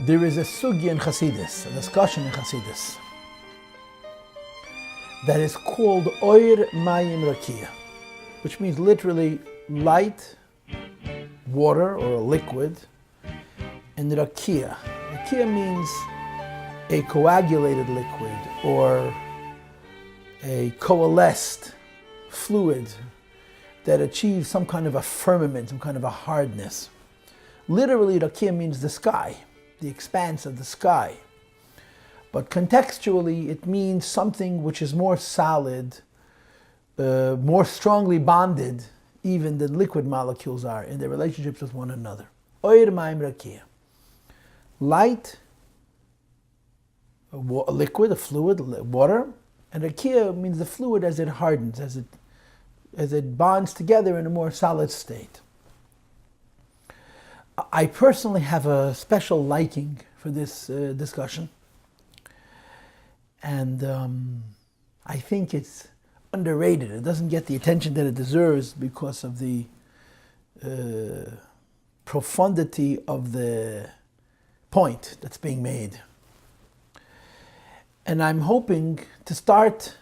There is a sugya in Chassidus, a discussion in Chassidus, that is called mayim Rakia, which means literally light, water or a liquid, and Rakia. Rakia means a coagulated liquid or a coalesced fluid that achieves some kind of a firmament, some kind of a hardness. Literally, Rakia means the sky, the expanse of the sky. But contextually, it means something which is more solid, more strongly bonded, even than liquid molecules are in their relationships with one another. Mayim Rakia. Light, a liquid, a fluid, water, and Rakia means the fluid as it hardens, as it bonds together in a more solid state. I personally have a special liking for this discussion, and I think it's underrated. It doesn't get the attention that it deserves because of the profundity of the point that's being made. And I'm hoping to start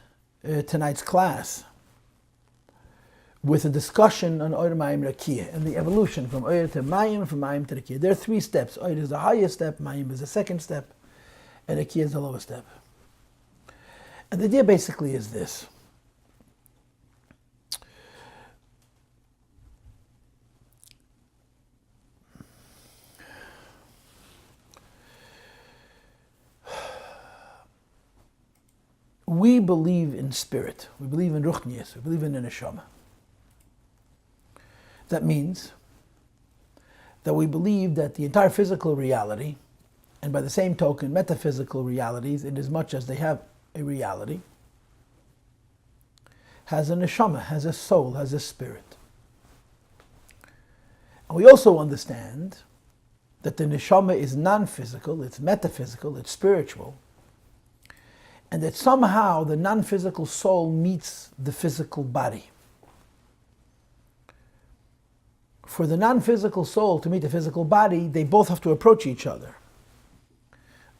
tonight's class with a discussion on Oir Mayim Rakia and the evolution from Oir to Mayim, from Mayim to Rakia. There are three steps. Oir is the highest step, Mayim is the second step, and Rakia is the lowest step. And the idea basically is this. We believe in spirit. We believe in ruchnius. We believe in the neshama. That means that we believe that the entire physical reality, and by the same token, metaphysical realities, in as much as they have a reality, has a neshama, has a soul, has a spirit. And we also understand that the neshama is non-physical, it's metaphysical, it's spiritual, and that somehow the non-physical soul meets the physical body. For the non-physical soul to meet the physical body, they both have to approach each other.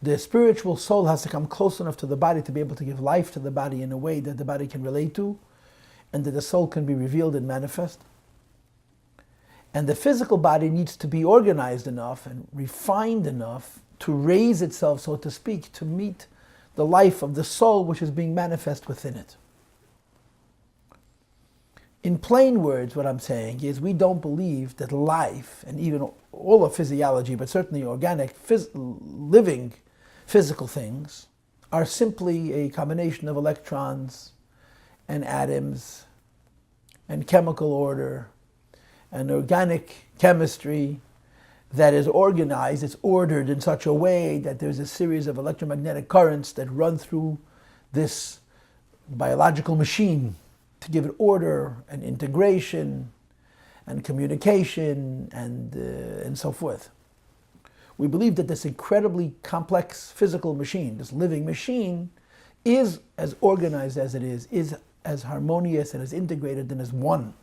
The spiritual soul has to come close enough to the body to be able to give life to the body in a way that the body can relate to, and that the soul can be revealed and manifest. And the physical body needs to be organized enough and refined enough to raise itself, so to speak, to meet the life of the soul which is being manifest within it. In plain words, what I'm saying is we don't believe that life, and even all of physiology, but certainly organic, living physical things, are simply a combination of electrons and atoms and chemical order and organic chemistry that is organized, it's ordered in such a way that there's a series of electromagnetic currents that run through this biological machine to give it order and integration and communication and so forth. We believe that this incredibly complex physical machine, this living machine, is as organized as it is as harmonious and as integrated and as one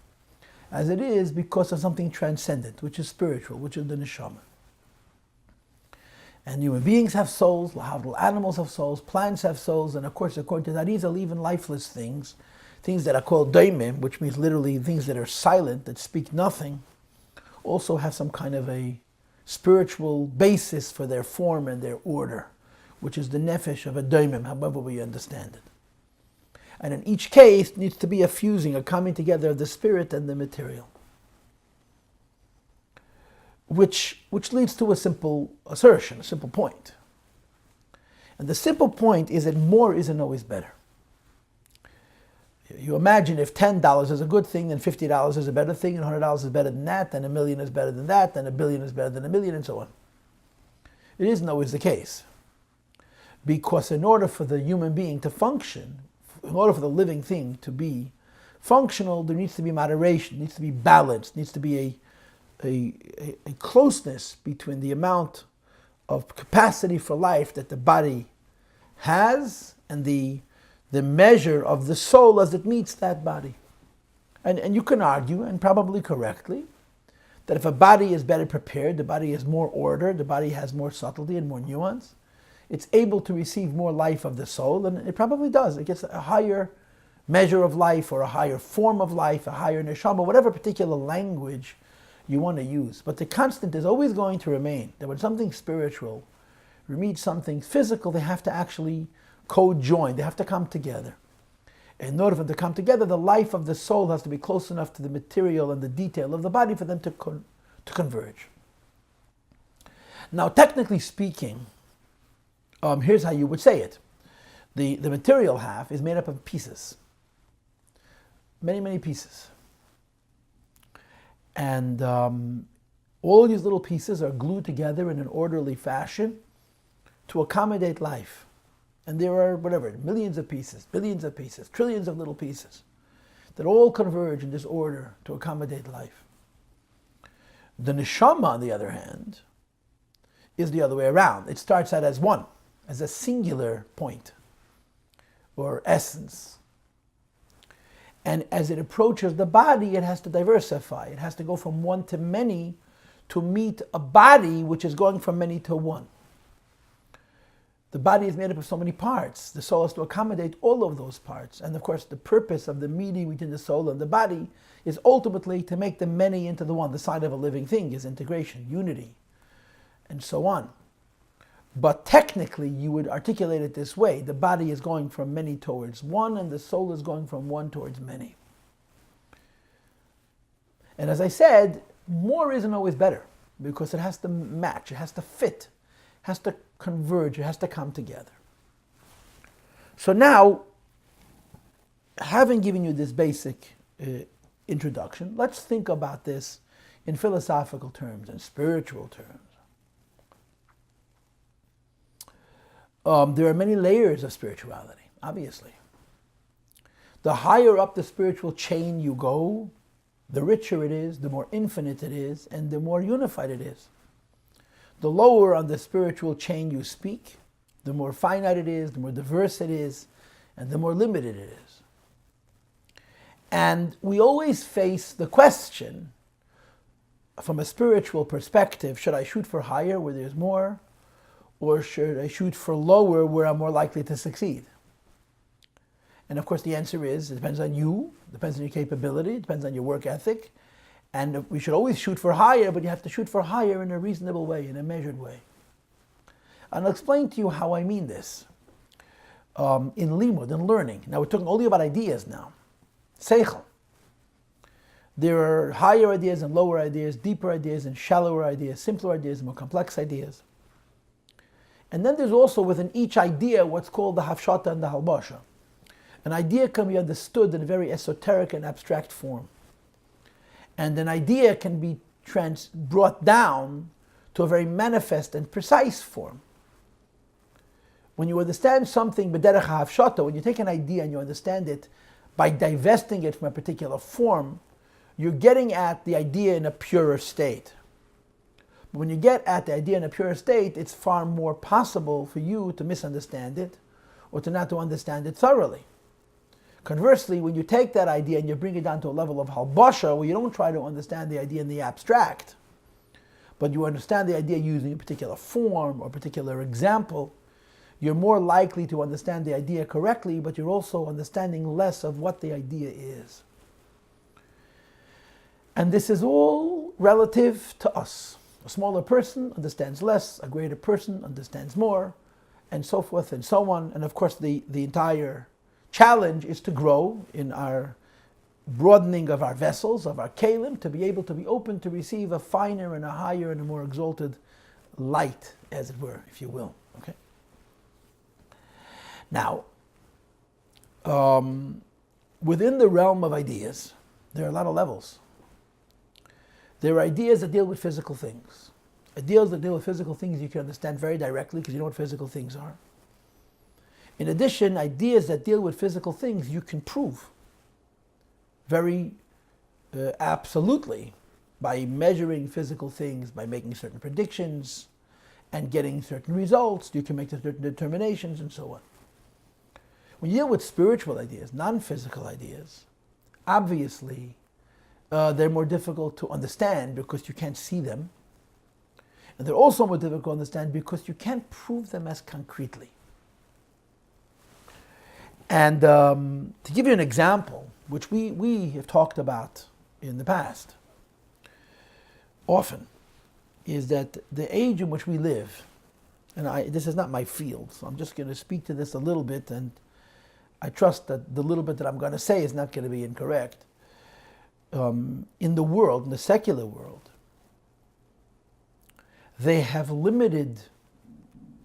as it is because of something transcendent, which is spiritual, which is the neshama. And human beings have souls, little animals have souls, plants have souls, and of course, according to that, these are even lifeless things that are called daimim, which means literally things that are silent, that speak nothing, also have some kind of a spiritual basis for their form and their order, which is the nefesh of a daimim, however we understand it. And in each case needs to be a fusing, a coming together of the spirit and the material. Which leads to a simple assertion, a simple point. And the simple point is that more isn't always better. You imagine if $10 is a good thing, then $50 is a better thing, and $100 is better than that, then $1 million is better than that, then $1 billion is better than $1 million, and so on. It isn't always the case. Because in order for the human being to function, in order for the living thing to be functional, there needs to be moderation, needs to be balance, needs to be a closeness between the amount of capacity for life that the body has and the measure of the soul as it meets that body. And you can argue, and probably correctly, that if a body is better prepared, the body is more order, the body has more subtlety and more nuance, it's able to receive more life of the soul, and it probably does. It gets a higher measure of life, or a higher form of life, a higher neshama, whatever particular language you want to use. But the constant is always going to remain that when something spiritual meets something physical, they have to actually co-join, they have to come together. In order for them to come together, the life of the soul has to be close enough to the material and the detail of the body for them to converge. Now, technically speaking, here's how you would say it. The material half is made up of pieces. Many, many pieces. And all these little pieces are glued together in an orderly fashion to accommodate life. And there are, millions of pieces, billions of pieces, trillions of little pieces that all converge in this order to accommodate life. The neshama, on the other hand, is the other way around. It starts out as one, as a singular point or essence. And as it approaches the body, it has to diversify. It has to go from one to many to meet a body which is going from many to one. The body is made up of so many parts. The soul has to accommodate all of those parts. And of course, the purpose of the meeting between the soul and the body is ultimately to make the many into the one. The sign of a living thing is integration, unity, and so on. But technically, you would articulate it this way. The body is going from many towards one, and the soul is going from one towards many. And as I said, more isn't always better, because it has to match, it has to fit, it has to converge, it has to come together. So now, having given you this basic introduction, let's think about this in philosophical terms and spiritual terms. There are many layers of spirituality, obviously. The higher up the spiritual chain you go, the richer it is, the more infinite it is, and the more unified it is. The lower on the spiritual chain you speak, the more finite it is, the more diverse it is, and the more limited it is. And we always face the question, from a spiritual perspective, should I shoot for higher where there's more? Or should I shoot for lower where I'm more likely to succeed? And of course the answer is, it depends on you, it depends on your capability, it depends on your work ethic. And we should always shoot for higher, but you have to shoot for higher in a reasonable way, in a measured way. And I'll explain to you how I mean this. In limud, in learning. Now we're talking only about ideas now. Seichel. There are higher ideas and lower ideas, deeper ideas and shallower ideas, simpler ideas, more complex ideas. And then there's also within each idea what's called the hafshata and the halbasha. An idea can be understood in a very esoteric and abstract form. And an idea can be brought down to a very manifest and precise form. When you understand something b'derech hafshata, when you take an idea and you understand it by divesting it from a particular form, you're getting at the idea in a purer state. When you get at the idea in a pure state, it's far more possible for you to misunderstand it or to not to understand it thoroughly. Conversely, when you take that idea and you bring it down to a level of halbasha, where you don't try to understand the idea in the abstract, but you understand the idea using a particular form or a particular example, you're more likely to understand the idea correctly, but you're also understanding less of what the idea is. And this is all relative to us. A smaller person understands less, a greater person understands more, and so forth and so on. And of course the entire challenge is to grow in our broadening of our vessels, of our kelim, to be able to be open to receive a finer and a higher and a more exalted light, as it were, if you will. Okay. Now, within the realm of ideas, there are a lot of levels. There are ideas that deal with physical things. Ideas that deal with physical things you can understand very directly because you know what physical things are. In addition, ideas that deal with physical things you can prove very absolutely by measuring physical things, by making certain predictions and getting certain results. You can make certain determinations and so on. When you deal with spiritual ideas, non-physical ideas, obviously they're more difficult to understand because you can't see them. And they're also more difficult to understand because you can't prove them as concretely. And to give you an example, which we have talked about in the past often, is that the age in which we live, and this is not my field, so I'm just going to speak to this a little bit, and I trust that the little bit that I'm going to say is not going to be incorrect. In the world, in the secular world, they have limited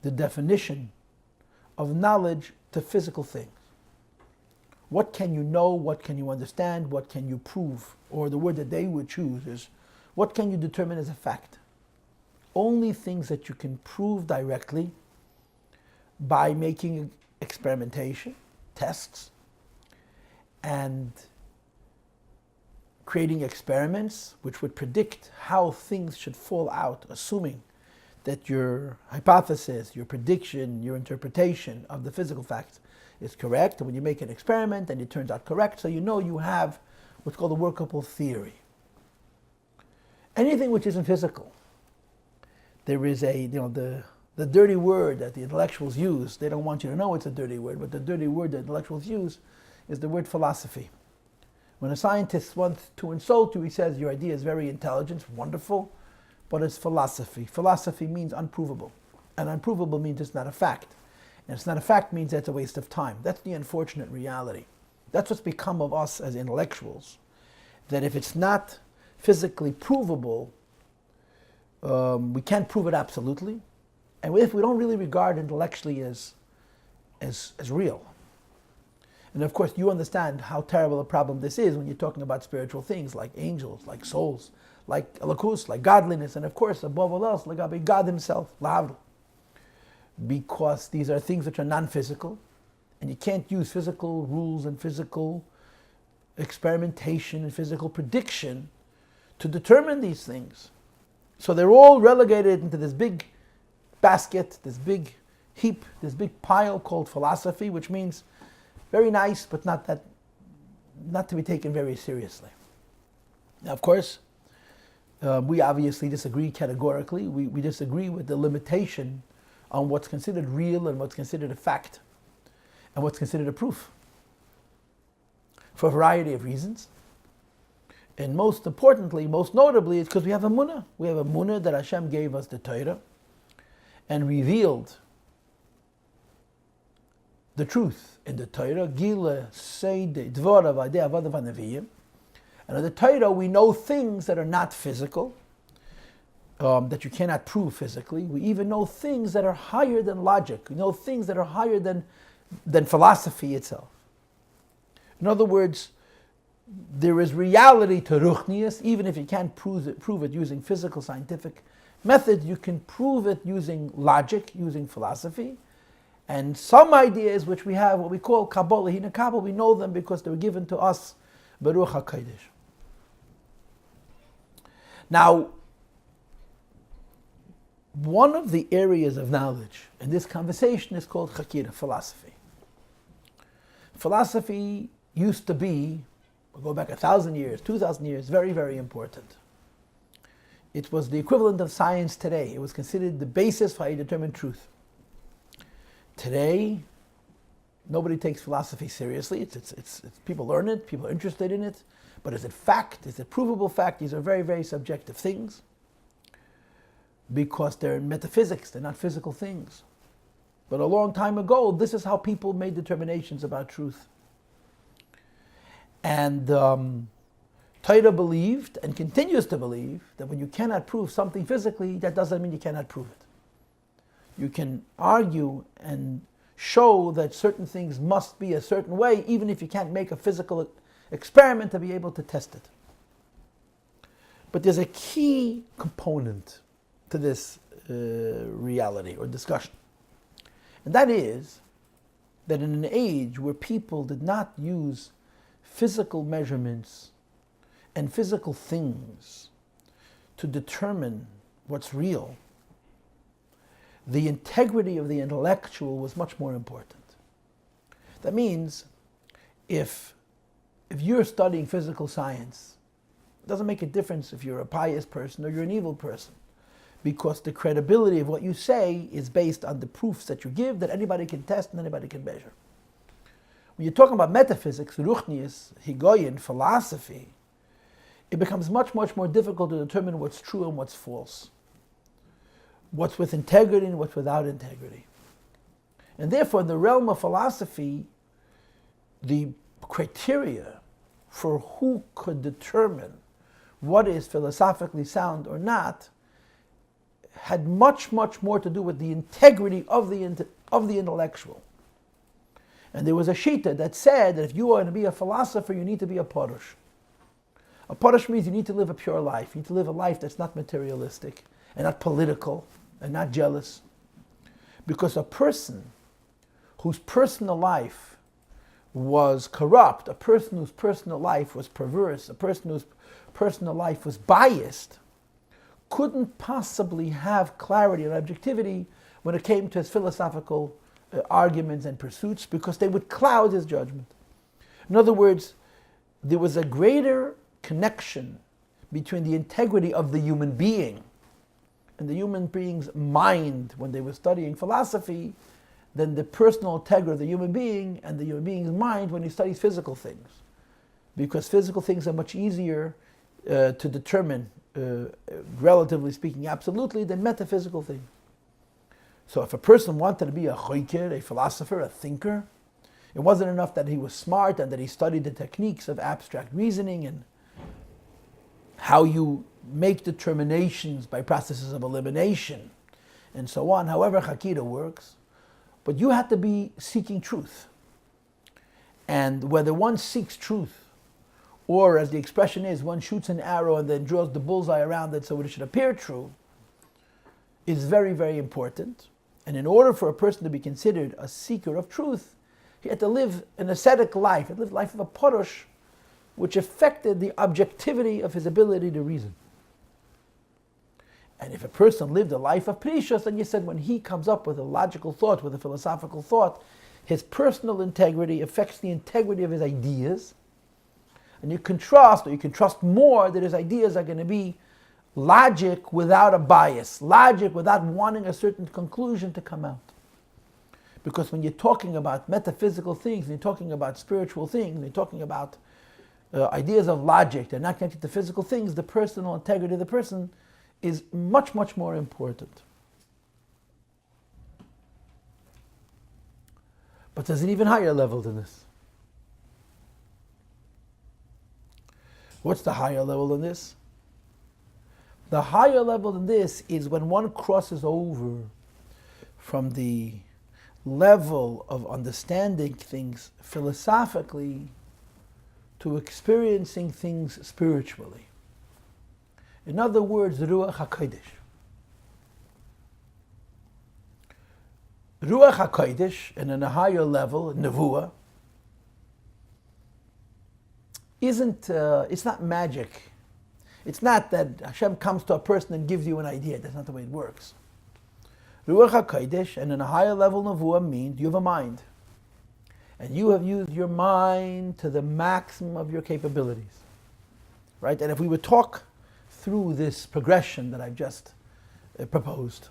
the definition of knowledge to physical things. What can you know? What can you understand? What can you prove? Or the word that they would choose is, what can you determine as a fact? Only things that you can prove directly by making experimentation, tests, and creating experiments which would predict how things should fall out, assuming that your hypothesis, your prediction, your interpretation of the physical facts is correct. And when you make an experiment and it turns out correct, so you know you have what's called a workable theory. Anything which isn't physical, there is the dirty word that the intellectuals use. They don't want you to know it's a dirty word, but the dirty word that intellectuals use is the word philosophy. When a scientist wants to insult you, he says your idea is very intelligent, wonderful, but it's philosophy. Philosophy means unprovable, and unprovable means it's not a fact. And it's not a fact means that's a waste of time. That's the unfortunate reality. That's what's become of us as intellectuals, that if it's not physically provable, we can't prove it absolutely, and if we don't really regard intellectually as real. And of course, you understand how terrible a problem this is when you're talking about spiritual things like angels, like souls, like alakus, like godliness, and of course, above all else, like God Himself, lahavdil. Because these are things which are non-physical, and you can't use physical rules and physical experimentation and physical prediction to determine these things. So they're all relegated into this big basket, this big heap, this big pile called philosophy, which means very nice, but not to be taken very seriously. Now, of course, we obviously disagree categorically. We disagree with the limitation on what's considered real and what's considered a fact and what's considered a proof, for a variety of reasons. And most importantly, most notably, it's because we have a munah. We have a munah that Hashem gave us the Torah and revealed the truth in the Torah. Gila, Seide, Dvora, Vadeh, Avadav, Nevi'im. And in the Torah, we know things that are not physical, that you cannot prove physically. We even know things that are higher than logic. We know things that are higher than philosophy itself. In other words, there is reality to ruchnius, even if you can't prove it using physical scientific methods, you can prove it using logic, using philosophy. And some ideas which we have, what we call Kabbalah, Hina Kabbalah, we know them because they were given to us Beruach HaKodesh. Now, one of the areas of knowledge in this conversation is called Rakia, philosophy. Philosophy used to be, we'll go back 1,000 years, 2,000 years, very, very important. It was the equivalent of science today. It was considered the basis for how you determine truth. Today, nobody takes philosophy seriously. It's people learn it, people are interested in it, but is it fact? Is it provable fact? These are very, very subjective things because they're metaphysics, they're not physical things. But a long time ago, this is how people made determinations about truth. And Torah believed and continues to believe that when you cannot prove something physically, that doesn't mean you cannot prove it. You can argue and show that certain things must be a certain way, even if you can't make a physical experiment to be able to test it. But there's a key component to this reality or discussion. And that is that in an age where people did not use physical measurements and physical things to determine what's real, the integrity of the intellectual was much more important. That means if you're studying physical science, doesn't make a difference if you're a pious person or you're an evil person, because the credibility of what you say is based on the proofs that you give that anybody can test and anybody can measure. When you're talking about metaphysics, ruchnius, higoyin, philosophy, it becomes much, much more difficult to determine what's true and what's false, what's with integrity and what's without integrity. And therefore, in the realm of philosophy, the criteria for who could determine what is philosophically sound or not had much, much more to do with the integrity of the intellectual. And there was a shita that said that if you are to be a philosopher, you need to be a parush. A parush means you need to live a pure life. You need to live a life that's not materialistic and not political and not jealous. Because a person whose personal life was corrupt, a person whose personal life was perverse, a person whose personal life was biased, couldn't possibly have clarity and objectivity when it came to his philosophical arguments and pursuits, because they would cloud his judgment. In other words, there was a greater connection between the integrity of the human being and the human being's mind when they were studying philosophy than the personal integrity of the human being and the human being's mind when he studies physical things. Because physical things are much easier to determine, relatively speaking, absolutely, than metaphysical things. So if a person wanted to be a choiker, a philosopher, a thinker, it wasn't enough that he was smart and that he studied the techniques of abstract reasoning and how you make determinations by processes of elimination and so on, however Chakira works. But you have to be seeking truth. And whether one seeks truth, or as the expression is, one shoots an arrow and then draws the bullseye around it so it should appear true, is very, very important. And in order for a person to be considered a seeker of truth, he had to live an ascetic life. He had to live the life of a parush, which affected the objectivity of his ability to reason. And if a person lived a life of precious, then you said when he comes up with a logical thought, with a philosophical thought, his personal integrity affects the integrity of his ideas. And you can trust more that his ideas are going to be logic without a bias, logic without wanting a certain conclusion to come out. Because when you're talking about metaphysical things, and you're talking about spiritual things, and you're talking about ideas of logic, they're not connected to physical things, the personal integrity of the person is much, much more important. But there's an even higher level than this. What's the higher level than this? The higher level than this is when one crosses over from the level of understanding things philosophically to experiencing things spiritually. In other words, Ruach HaKodesh. Ruach HaKodesh, and on a higher level, Nevuah, it's not magic. It's not that Hashem comes to a person and gives you an idea. That's not the way it works. Ruach HaKodesh, and on a higher level, Nevuah, means you have a mind. And you have used your mind to the maximum of your capabilities. Right? And if we would talk through this progression that I've just proposed,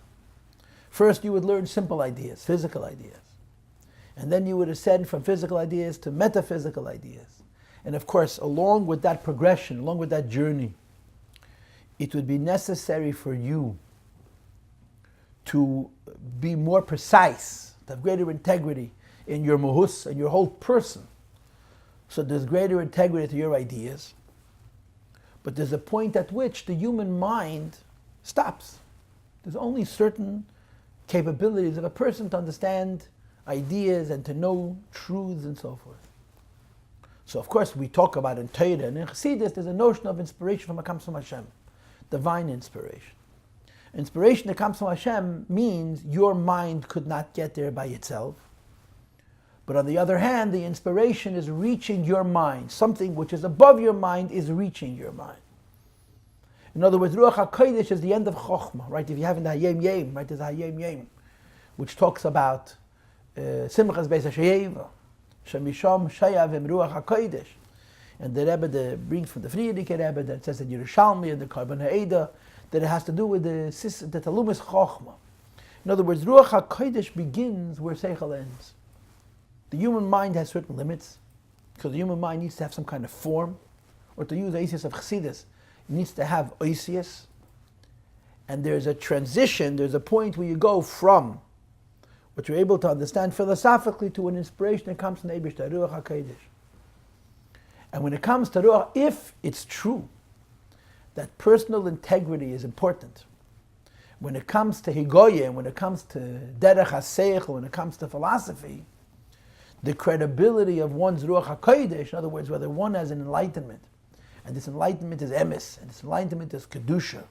first you would learn simple ideas, physical ideas. And then you would ascend from physical ideas to metaphysical ideas. And of course, along with that progression, along with that journey, it would be necessary for you to be more precise, to have greater integrity in your mahus and your whole person. So there's greater integrity to your ideas. But there's a point at which the human mind stops. There's only certain capabilities of a person to understand ideas and to know truths and so forth. So of course we talk about in Torah and in Chassidus, there's a notion of inspiration from Hashem, divine inspiration. Inspiration that comes from Hashem means your mind could not get there by itself. But on the other hand, the inspiration is reaching your mind. Something which is above your mind is reaching your mind. In other words, Ruach HaKodesh is the end of Chokhmah, right? If you have in the Hayim, right, there's a Hayim, which talks about Simchas Beis HaSheyeva, Shemisham Shayavim Ruach HaKodesh. And the Rebbe brings from the Friedrich Rebbe that says that Yerushalmi and the Karban Ha'eda, that it has to do with the Talumis Chochma. In other words, Ruach HaKodesh begins where Seichel ends. The human mind has certain limits, because the human mind needs to have some kind of form, or to use the Oisius of Chassidus, it needs to have Oisius. And there's a transition, there's a point where you go from what you're able to understand philosophically to an inspiration that comes from the Eibush, the Ruach HaKodesh. And when it comes to Ruach, if it's true that personal integrity is important, when it comes to Higoye, when it comes to Derech HaSeichel, when it comes to philosophy, the credibility of one's Ruach HaKodesh, in other words, whether one has an enlightenment, and this enlightenment is emes, and this enlightenment is Kedusha,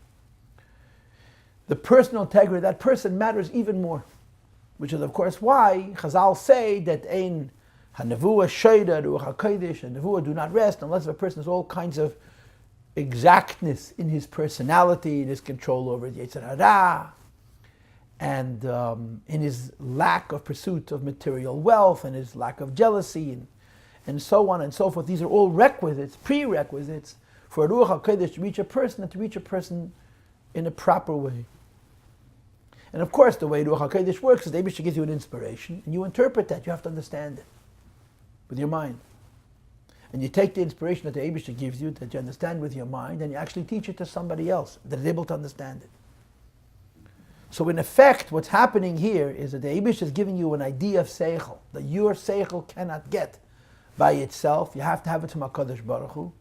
the personal integrity of that person matters even more. Which is, of course, why Chazal say that ein ha-nevuah shoida ruach hakodesh, and nevuah do not rest unless a person has all kinds of exactness in his personality, in his control over the Yetzer Hara, and in his lack of pursuit of material wealth, and his lack of jealousy, and so on and so forth. These are all requisites, prerequisites for a ruach hakodesh to reach a person, and to reach a person in a proper way. And of course, the way Ruach HaKodesh works is the Eibush gives you an inspiration, and you interpret that. You have to understand it with your mind. And you take the inspiration that the Eibush gives you, that you understand with your mind, and you actually teach it to somebody else that is able to understand it. So in effect, what's happening here is that the Eibush is giving you an idea of Seichel, that your Seichel cannot get by itself. You have to have it from HaKadosh Baruch Hu.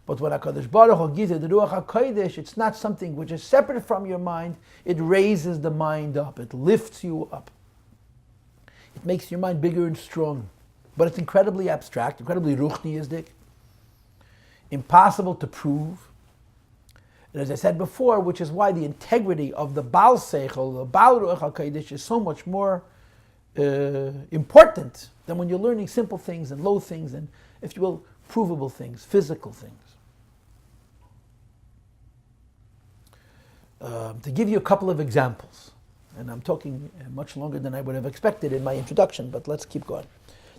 But when HaKadosh Baruch Hu gives you the Ruach HaKodesh, it's not something which is separate from your mind. It raises the mind up. It lifts you up. It makes your mind bigger and stronger. But it's incredibly abstract, incredibly ruchniistic, impossible to prove. And as I said before, which is why the integrity of the Baal Seichel, the Baal Ruach HaKodesh, is so much more important than when you're learning simple things and low things and, if you will, provable things, physical things. To give you a couple of examples, and I'm talking much longer than I would have expected in my introduction, but let's keep going.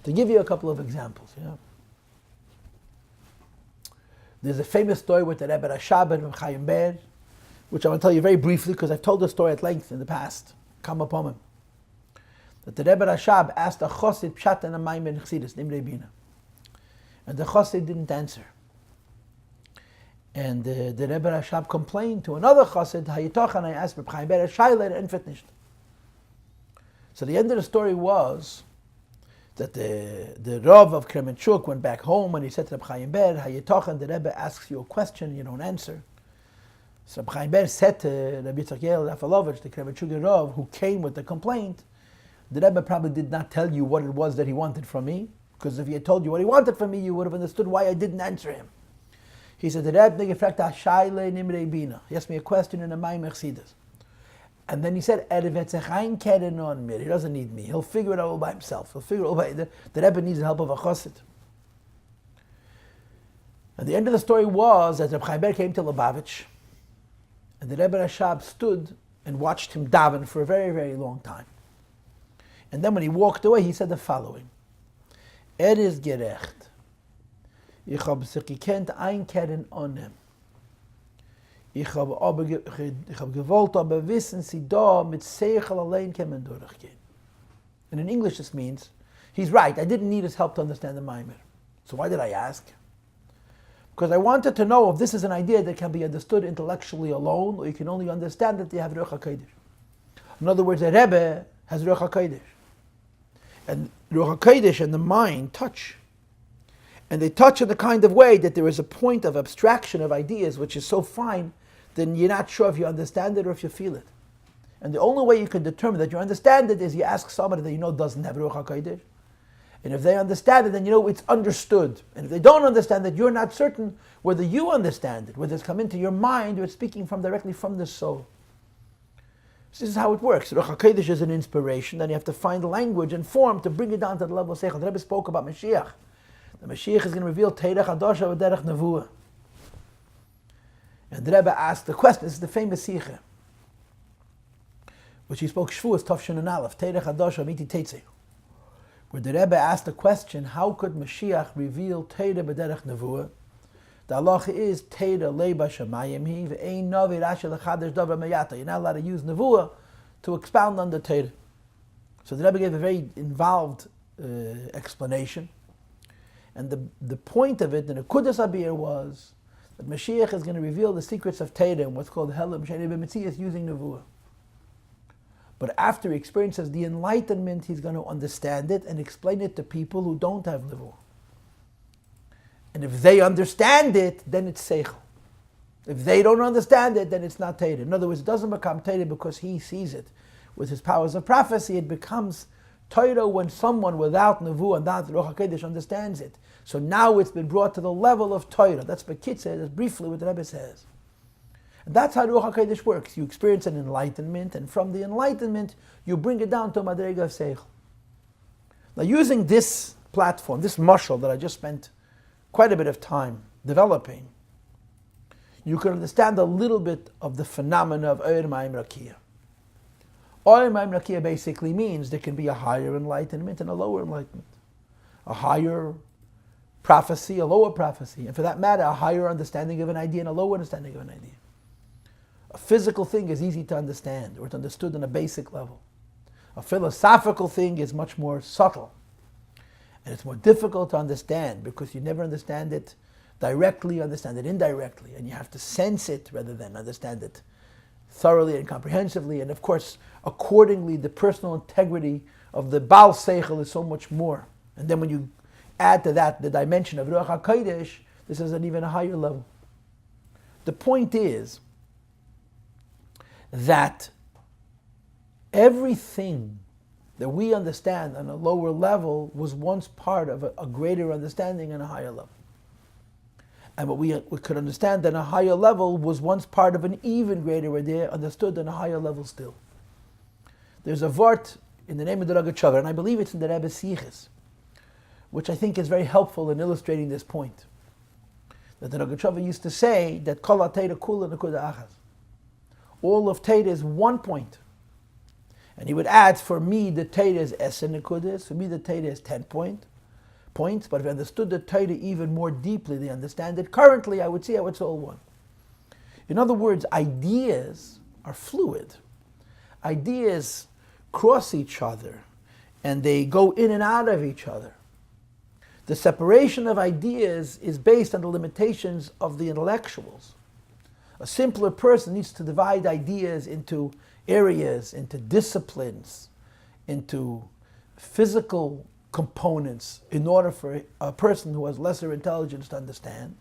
To give you a couple of examples, there's a famous story with the Rebbe Rashab and Chaim Ber, which I want to tell you very briefly because I've told the story at length in the past. Come upon him. That the Rebbe Rashab asked a Chassid Pshat and a mayim in Chassidus, Nimrei Bina. And the Chassid didn't answer. And the Rebbe Rashab complained to another Chassid, Hayitochan, I asked Reb Chaim Ber a Shailer and finished. So the end of the story was that the Rav of Kremenchuk went back home and he said to Reb Chaim Ber, Hayitochan, the Rebbe asks you a question, you don't answer. So Reb Chaim Ber said to Rabbi Yitzchak Rafalovich, the Kremenchuk Rav, who came with the complaint, the Rebbe probably did not tell you what it was that he wanted from me, because if he had told you what he wanted from me, you would have understood why I didn't answer him. He said, he asked me a question in a mayim Chassidus. And then he said, he doesn't need me. He'll figure it out all by himself. He'll figure it all by the Rebbe needs the help of a chassid. And the end of the story was that Reb Chaim Ber came to Lubavitch, and the Rebbe Rashab stood and watched him daven for a very, very long time. And then when he walked away, he said the following: is gerecht. Ich habe sich gekannt einkehren onem. Ich habe gewollt aber wissen, sie da mit Seichel allein können durchgehen. And in English this means, he's right, I didn't need his help to understand the mayim. So why did I ask? Because I wanted to know if this is an idea that can be understood intellectually alone, or you can only understand that you have Ruach HaKodesh. In other words, a Rebbe has Ruach HaKodesh. And Ruach HaKodesh and the mind touch. And they touch in the kind of way that there is a point of abstraction of ideas which is so fine, then you're not sure if you understand it or if you feel it. And the only way you can determine that you understand it is you ask somebody that you know doesn't have Ruach HaKodesh. And if they understand it, then you know it's understood. And if they don't understand it, you're not certain whether you understand it, whether it's come into your mind or it's speaking directly from the soul. So this is how it works. Ruach HaKodesh is an inspiration, then you have to find language and form to bring it down to the level of Seichel. The Rebbe spoke about Mashiach. The Mashiach is going to reveal Teirach Hadosha v'derech Nevuah. And the Rebbe asked the question, this is the famous Sikha, which he spoke Shvuas Tov Shin and Aleph, Teirach Hadosha Miti Teitze, where the Rebbe asked the question, how could Mashiach reveal Teira b'derech nevuah? The halacha is Teira leiba shamayim hi ve'ein navi rashi l'chadesh davar meyata. You're not allowed to use nevuah to expound on the Teira. So the Rebbe gave a very involved explanation. And the point of it, the Nekudas Abir, was that Mashiach is going to reveal the secrets of Teira and what's called Helam Sheni B'Metzias using nevuah. But after he experiences the enlightenment, he's going to understand it and explain it to people who don't have nevuah. And if they understand it, then it's seichel. If they don't understand it, then it's not Teira. In other words, it doesn't become Teira because he sees it. With his powers of prophecy, it becomes Teira when someone without nevuah and without Ruach HaKodesh understands it. So now it's been brought to the level of Teira. That's Bekitzer, that's briefly what the Rebbe says. And that's how Ruach HaKodesh works. You experience an enlightenment, and from the enlightenment, you bring it down to Madrega of Seichel. Now, using this platform, this mashal that I just spent quite a bit of time developing, you can understand a little bit of the phenomena of Oyer Mayim Rakia. Oyer Mayim Rakia basically means there can be a higher enlightenment and a lower enlightenment. A higher prophecy, a lower prophecy. And for that matter, a higher understanding of an idea and a lower understanding of an idea. A physical thing is easy to understand, or it's understood on a basic level. A philosophical thing is much more subtle. And it's more difficult to understand because you never understand it directly, understand it indirectly. And you have to sense it rather than understand it thoroughly and comprehensively. And of course, accordingly, the personal integrity of the Baal Seichel is so much more. And then when you add to that the dimension of Ruach HaKodesh, this is an even higher level. The point is that everything that we understand on a lower level was once part of a greater understanding on a higher level. And what we could understand on a higher level was once part of an even greater idea, understood on a higher level still. There's a vart in the name of the Rakia, and I believe it's in the Rebbe's Siches, which I think is very helpful in illustrating this point. That the Rakia used to say that Kol HaTeira Kula Nekuda Achas. All of Teira is one point. And he would add, for me the Teira is Eser Nekudas, for me the Teira is 10 points, but if I understood the Teira even more deeply, they understand it. Currently, I would see how it's all one. In other words, ideas are fluid. Ideas cross each other, and they go in and out of each other. The separation of ideas is based on the limitations of the intellectuals. A simpler person needs to divide ideas into areas, into disciplines, into physical components in order for a person who has lesser intelligence to understand.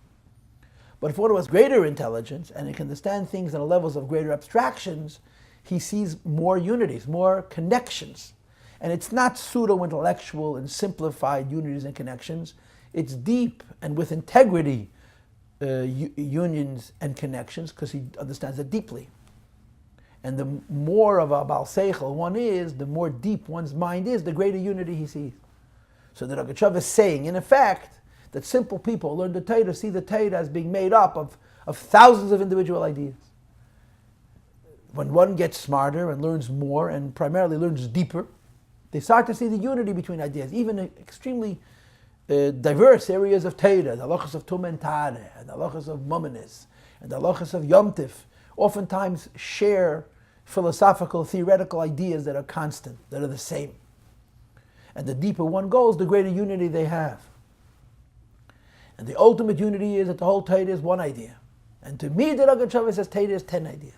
But if one who has greater intelligence and he can understand things on the levels of greater abstractions, he sees more unities, more connections. And it's not pseudo-intellectual and simplified unities and connections. It's deep and with integrity unions and connections, because he understands it deeply. And the more of a Baal Seichel one is, the more deep one's mind is, the greater unity he sees. So the Rakia is saying, in effect, that simple people learn the Torah, see the Torah as being made up of thousands of individual ideas. When one gets smarter and learns more, and primarily learns deeper, they start to see the unity between ideas, even extremely diverse areas of Torah, the halachas of Tum and Tare, and the halachas of Mummanis, and the halachas of Yom Tif, oftentimes share philosophical, theoretical ideas that are constant, that are the same. And the deeper one goes, the greater unity they have. And the ultimate unity is that the whole Torah is one idea. And to me, the Rakia says Torah is 10 ideas.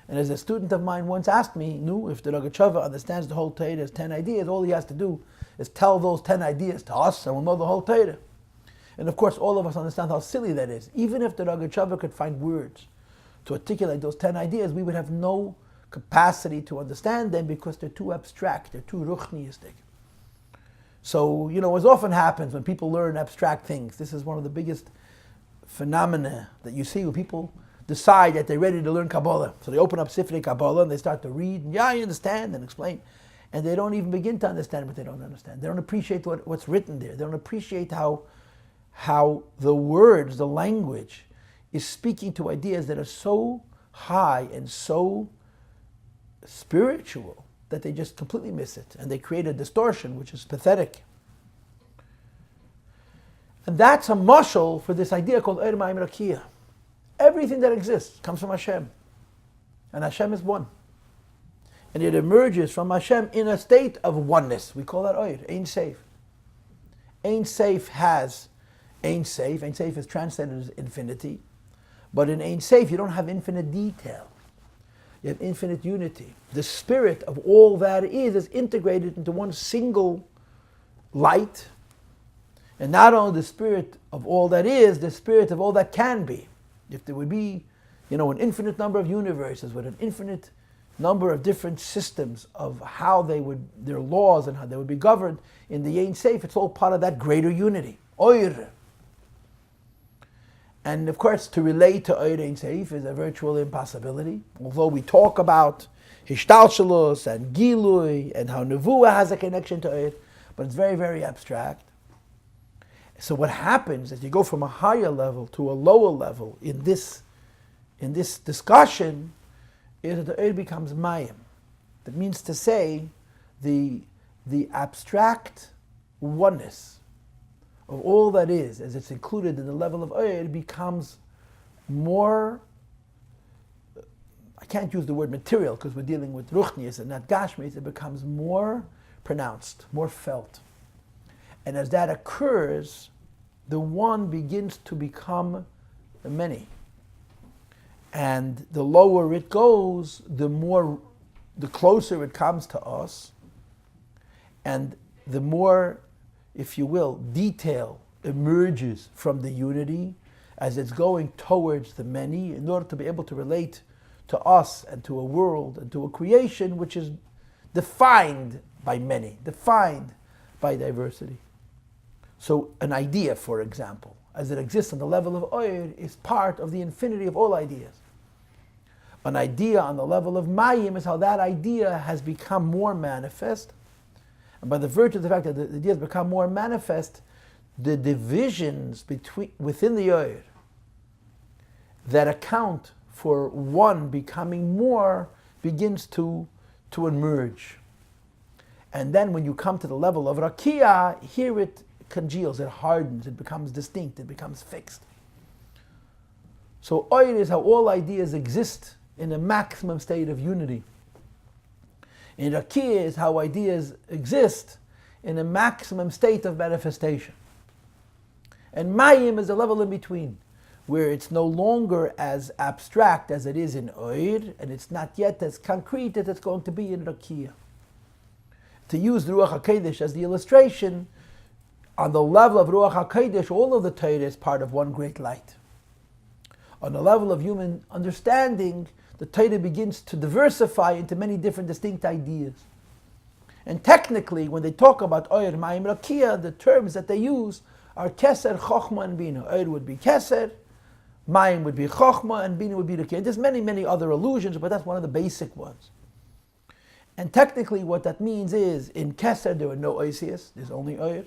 And as a student of mine once asked me, if the Rakia understands the whole Torah as 10 ideas, all he has to do is tell those 10 ideas to us, and we'll know the whole Torah. And of course, all of us understand how silly that is. Even if the Rakia could find words to articulate those 10 ideas, we would have no capacity to understand them because they're too abstract, they're too ruchniistic. So, as often happens when people learn abstract things, this is one of the biggest phenomena that you see when people decide that they're ready to learn Kabbalah. So they open up Sifrei Kabbalah and they start to read, and I understand and explain. And they don't even begin to understand what they don't understand. They don't appreciate what's written there. They don't appreciate how the words, the language, is speaking to ideas that are so high and so spiritual that they just completely miss it, and they create a distortion which is pathetic. And that's a mashal for this idea called Oyer Mayim Rakia. Everything that exists comes from Hashem, and Hashem is one. And it emerges from Hashem in a state of oneness. We call that Oyer, Ein Seif. Ein Seif has Ein Seif. Ein Seif is translated as infinity. But in Ein Seif, you don't have infinite detail. You have infinite unity. The spirit of all that is integrated into one single light. And not only the spirit of all that is, the spirit of all that can be. If there would be, an infinite number of universes with an infinite number of different systems of how their laws and how they would be governed in the Ein Seif, it's all part of that greater unity. Oyer. And of course, to relate to Oyer Ein Seif is a virtual impossibility. Although we talk about Hishtalshalus and Gilui and how Nevuah has a connection to Oyer, but it's very, very abstract. So what happens is you go from a higher level to a lower level in this discussion is that the Oyer becomes mayim. That means to say the abstract oneness of all that is, as it's included in the level of Oyer, becomes more, I can't use the word material because we're dealing with ruchnius and not gashmis, it becomes more pronounced, more felt. And as that occurs, the one begins to become the many. And the lower it goes, the closer it comes to us, and the more, if you will, detail emerges from the unity as it's going towards the many in order to be able to relate to us and to a world and to a creation which is defined by many, defined by diversity. So an idea, for example, as it exists on the level of Oyer, is part of the infinity of all ideas. An idea on the level of mayim is how that idea has become more manifest. And by the virtue of the fact that the idea has become more manifest, the divisions within the Oyer that account for one becoming more begins to emerge. And then when you come to the level of Rakia, here it congeals, it hardens, it becomes distinct, it becomes fixed. So Oyer is how all ideas exist in a maximum state of unity. And Rakia is how ideas exist in a maximum state of manifestation. And mayim is a level in between, where it's no longer as abstract as it is in Oyer, and it's not yet as concrete as it's going to be in Rakia. To use the Ruach HaKodesh as the illustration, on the level of Ruach HaKodesh, all of the Torah is part of one great light. On the level of human understanding, the Torah begins to diversify into many different distinct ideas. And technically, when they talk about Oyer, Mayim, Rakia, the terms that they use are Keser, Chochma, and Bina. Oyer would be Keser, Mayim would be Chochma, and Bina would be Rakia. And there's many, many other allusions, but that's one of the basic ones. And technically what that means is, in Keser there are no Oisius, there's only Oyer.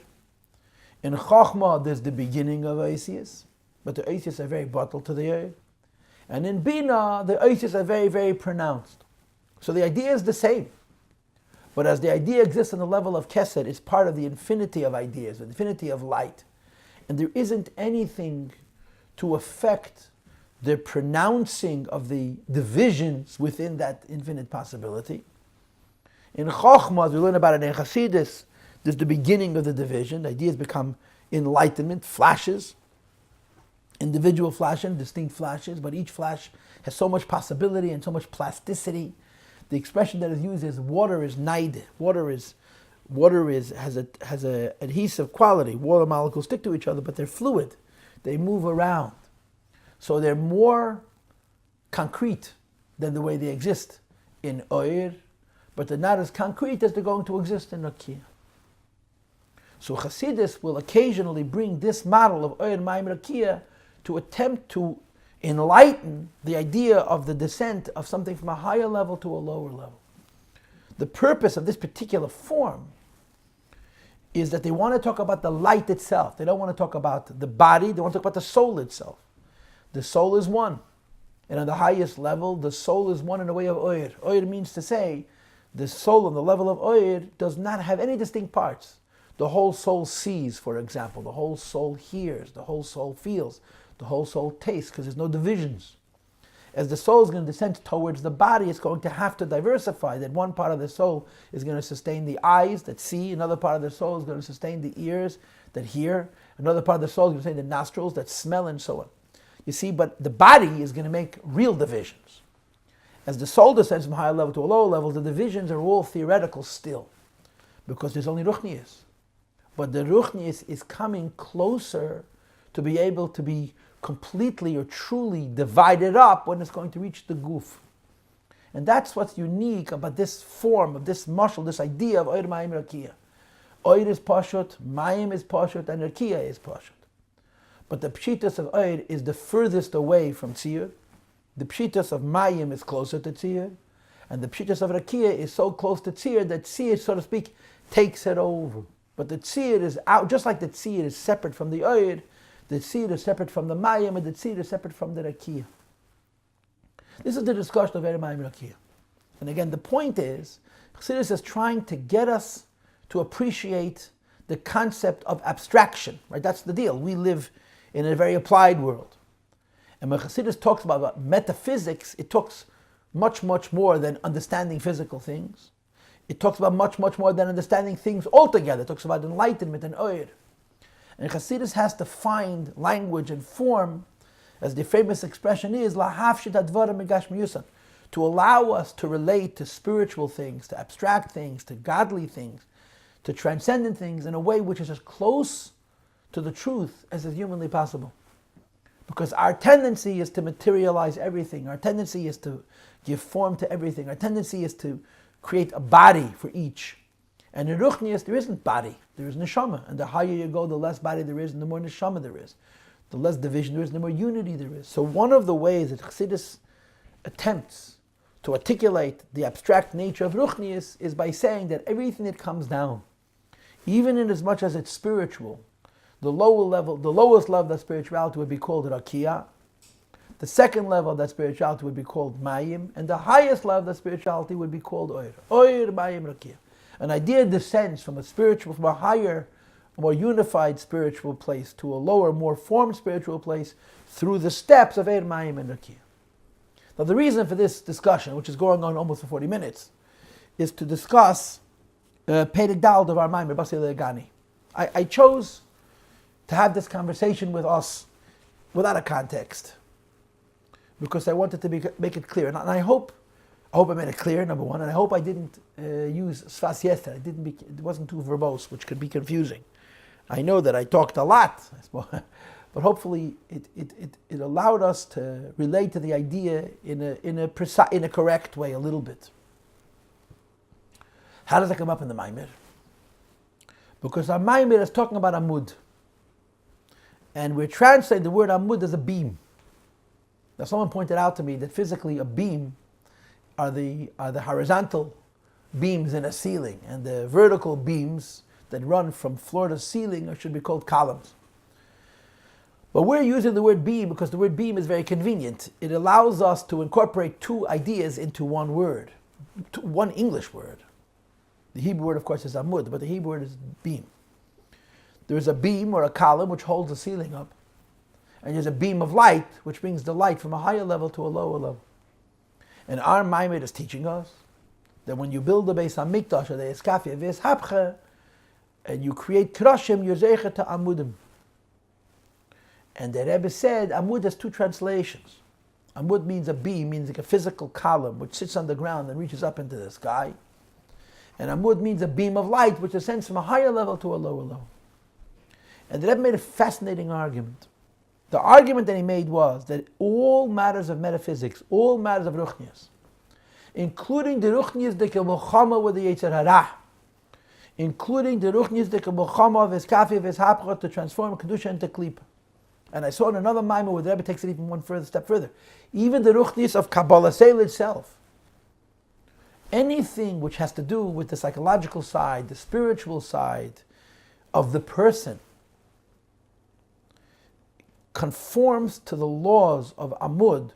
In Chochma there's the beginning of Oisius, but the Oisius are very bottled to the Oyer. And in Bina, the Oisius are very, very pronounced. So the idea is the same. But as the idea exists on the level of Keser, it's part of the infinity of ideas, the infinity of light. And there isn't anything to affect the pronouncing of the divisions within that infinite possibility. In Chochmah, as we learn about it in Chassidus, there's the beginning of the division. The ideas become enlightenment, flashes, individual flashes, distinct flashes, but each flash has so much possibility and so much plasticity. The expression that is used is water is naid. Water has a adhesive quality. Water molecules stick to each other, but they're fluid. They move around. So they're more concrete than the way they exist in Oyer, but they're not as concrete as they're going to exist in Rakia. So Chassidus will occasionally bring this model of Oyer, Mayim, Rakia to attempt to enlighten the idea of the descent of something from a higher level to a lower level. The purpose of this particular form is that they want to talk about the light itself. They don't want to talk about the body, they want to talk about the soul itself. The soul is one. And on the highest level, the soul is one in the way of Oyer. Oyer means to say the soul on the level of Oir does not have any distinct parts. The whole soul sees, for example. The whole soul hears. The whole soul feels. The whole soul tastes, because there's no divisions. As the soul is going to descend towards the body, it's going to have to diversify. That one part of the soul is going to sustain the eyes that see. Another part of the soul is going to sustain the ears that hear. Another part of the soul is going to sustain the nostrils that smell, and so on. You see, but the body is going to make real divisions. As the soul descends from a higher level to a lower level, the divisions are all theoretical still, because there's only ruchnius. But the ruchnius is coming closer to be able to be completely or truly divided up when it's going to reach the guf. And that's what's unique about this form, of this mashal, this idea of Oir, Mayim, Rakia. Oir is pashut, Mayim is pashut, and Rakia is pashut. But the pshitas of Oir is the furthest away from tziyur. The pshitas of Mayim is closer to tziyur. And the pshitas of Rakia is so close to tziyur that tziyur, so to speak, takes it over. But the tziyur is out, just like the tziyur is separate from the Oir, the tziyur is separate from the mayim, and the tziyur is separate from the rakia. This is the discussion of Erev Mayim Rakia. And again, the point is, Chassidus is trying to get us to appreciate the concept of abstraction. Right? That's the deal. We live in a very applied world. And when Chassidus talks about metaphysics, it talks much, much more than understanding physical things. It talks about much, much more than understanding things altogether. It talks about enlightenment and oir. And Chassidus has to find language and form, as the famous expression is, to allow us to relate to spiritual things, to abstract things, to godly things, to transcendent things in a way which is as close to the truth as is humanly possible. Because our tendency is to materialize everything. Our tendency is to give form to everything. Our tendency is to create a body for each. And in Ruchnius, there isn't body, there is neshama. And the higher you go, the less body there is, and the more neshama there is. The less division there is, the more unity there is. So one of the ways that Chassidus attempts to articulate the abstract nature of Ruchnius is by saying that everything that comes down, even in as much as it's spiritual, the lower level, the lowest level of that spirituality would be called Rakia. The second level of that spirituality would be called mayim, and the highest level of that spirituality would be called oir. Oir, mayim, Rakia. An idea descends from a higher, more unified spiritual place to a lower, more formed spiritual place through the steps of oir, mayim, and Rakia. Now the reason for this discussion, which is going on almost for 40 minutes, is to discuss perek dal of our Maamar Basi Legani. I chose to have this conversation with us without a context, because I wanted to make it clear. And I hope I made it clear, number one, and I hope I didn't use sfas yester. It wasn't too verbose, which could be confusing. I know that I talked a lot, but hopefully it allowed us to relate to the idea in a correct way a little bit. How does it come up in the Maamar? Because our Maamar is talking about Amud. And we're translating the word Amud as a beam. Now someone pointed out to me that physically a beam are the horizontal beams in a ceiling, and the vertical beams that run from floor to ceiling should be called columns. But we're using the word beam because the word beam is very convenient. It allows us to incorporate two ideas into one word, one English word. The Hebrew word, of course, is Amud, but the Hebrew word is beam. There is a beam or a column which holds the ceiling up, and there's a beam of light which brings the light from a higher level to a lower level. And our Maamar is teaching us that when you build the Beis HaMikdash or the Eskafia V'eshapcha, and you create krashim, you're zeicher to Amudim. And the Rebbe said Amud has two translations. Amud means a beam, means like a physical column which sits on the ground and reaches up into the sky. And Amud means a beam of light which ascends from a higher level to a lower level. And the Rebbe made a fascinating argument. The argument that he made was that all matters of metaphysics, all matters of Ruchnius, including the Ruchnius deke Milchama with the Yetzer Hara, including the Ruchnius deke Milchama of Eskafia V'eshapcha to transform Kedusha into Klipa. And I saw in another Maamar where the Rebbe takes it even one step further. Even the Ruchnius of Kabbalah Seil itself, anything which has to do with the psychological side, the spiritual side of the person, conforms to the laws of Amud,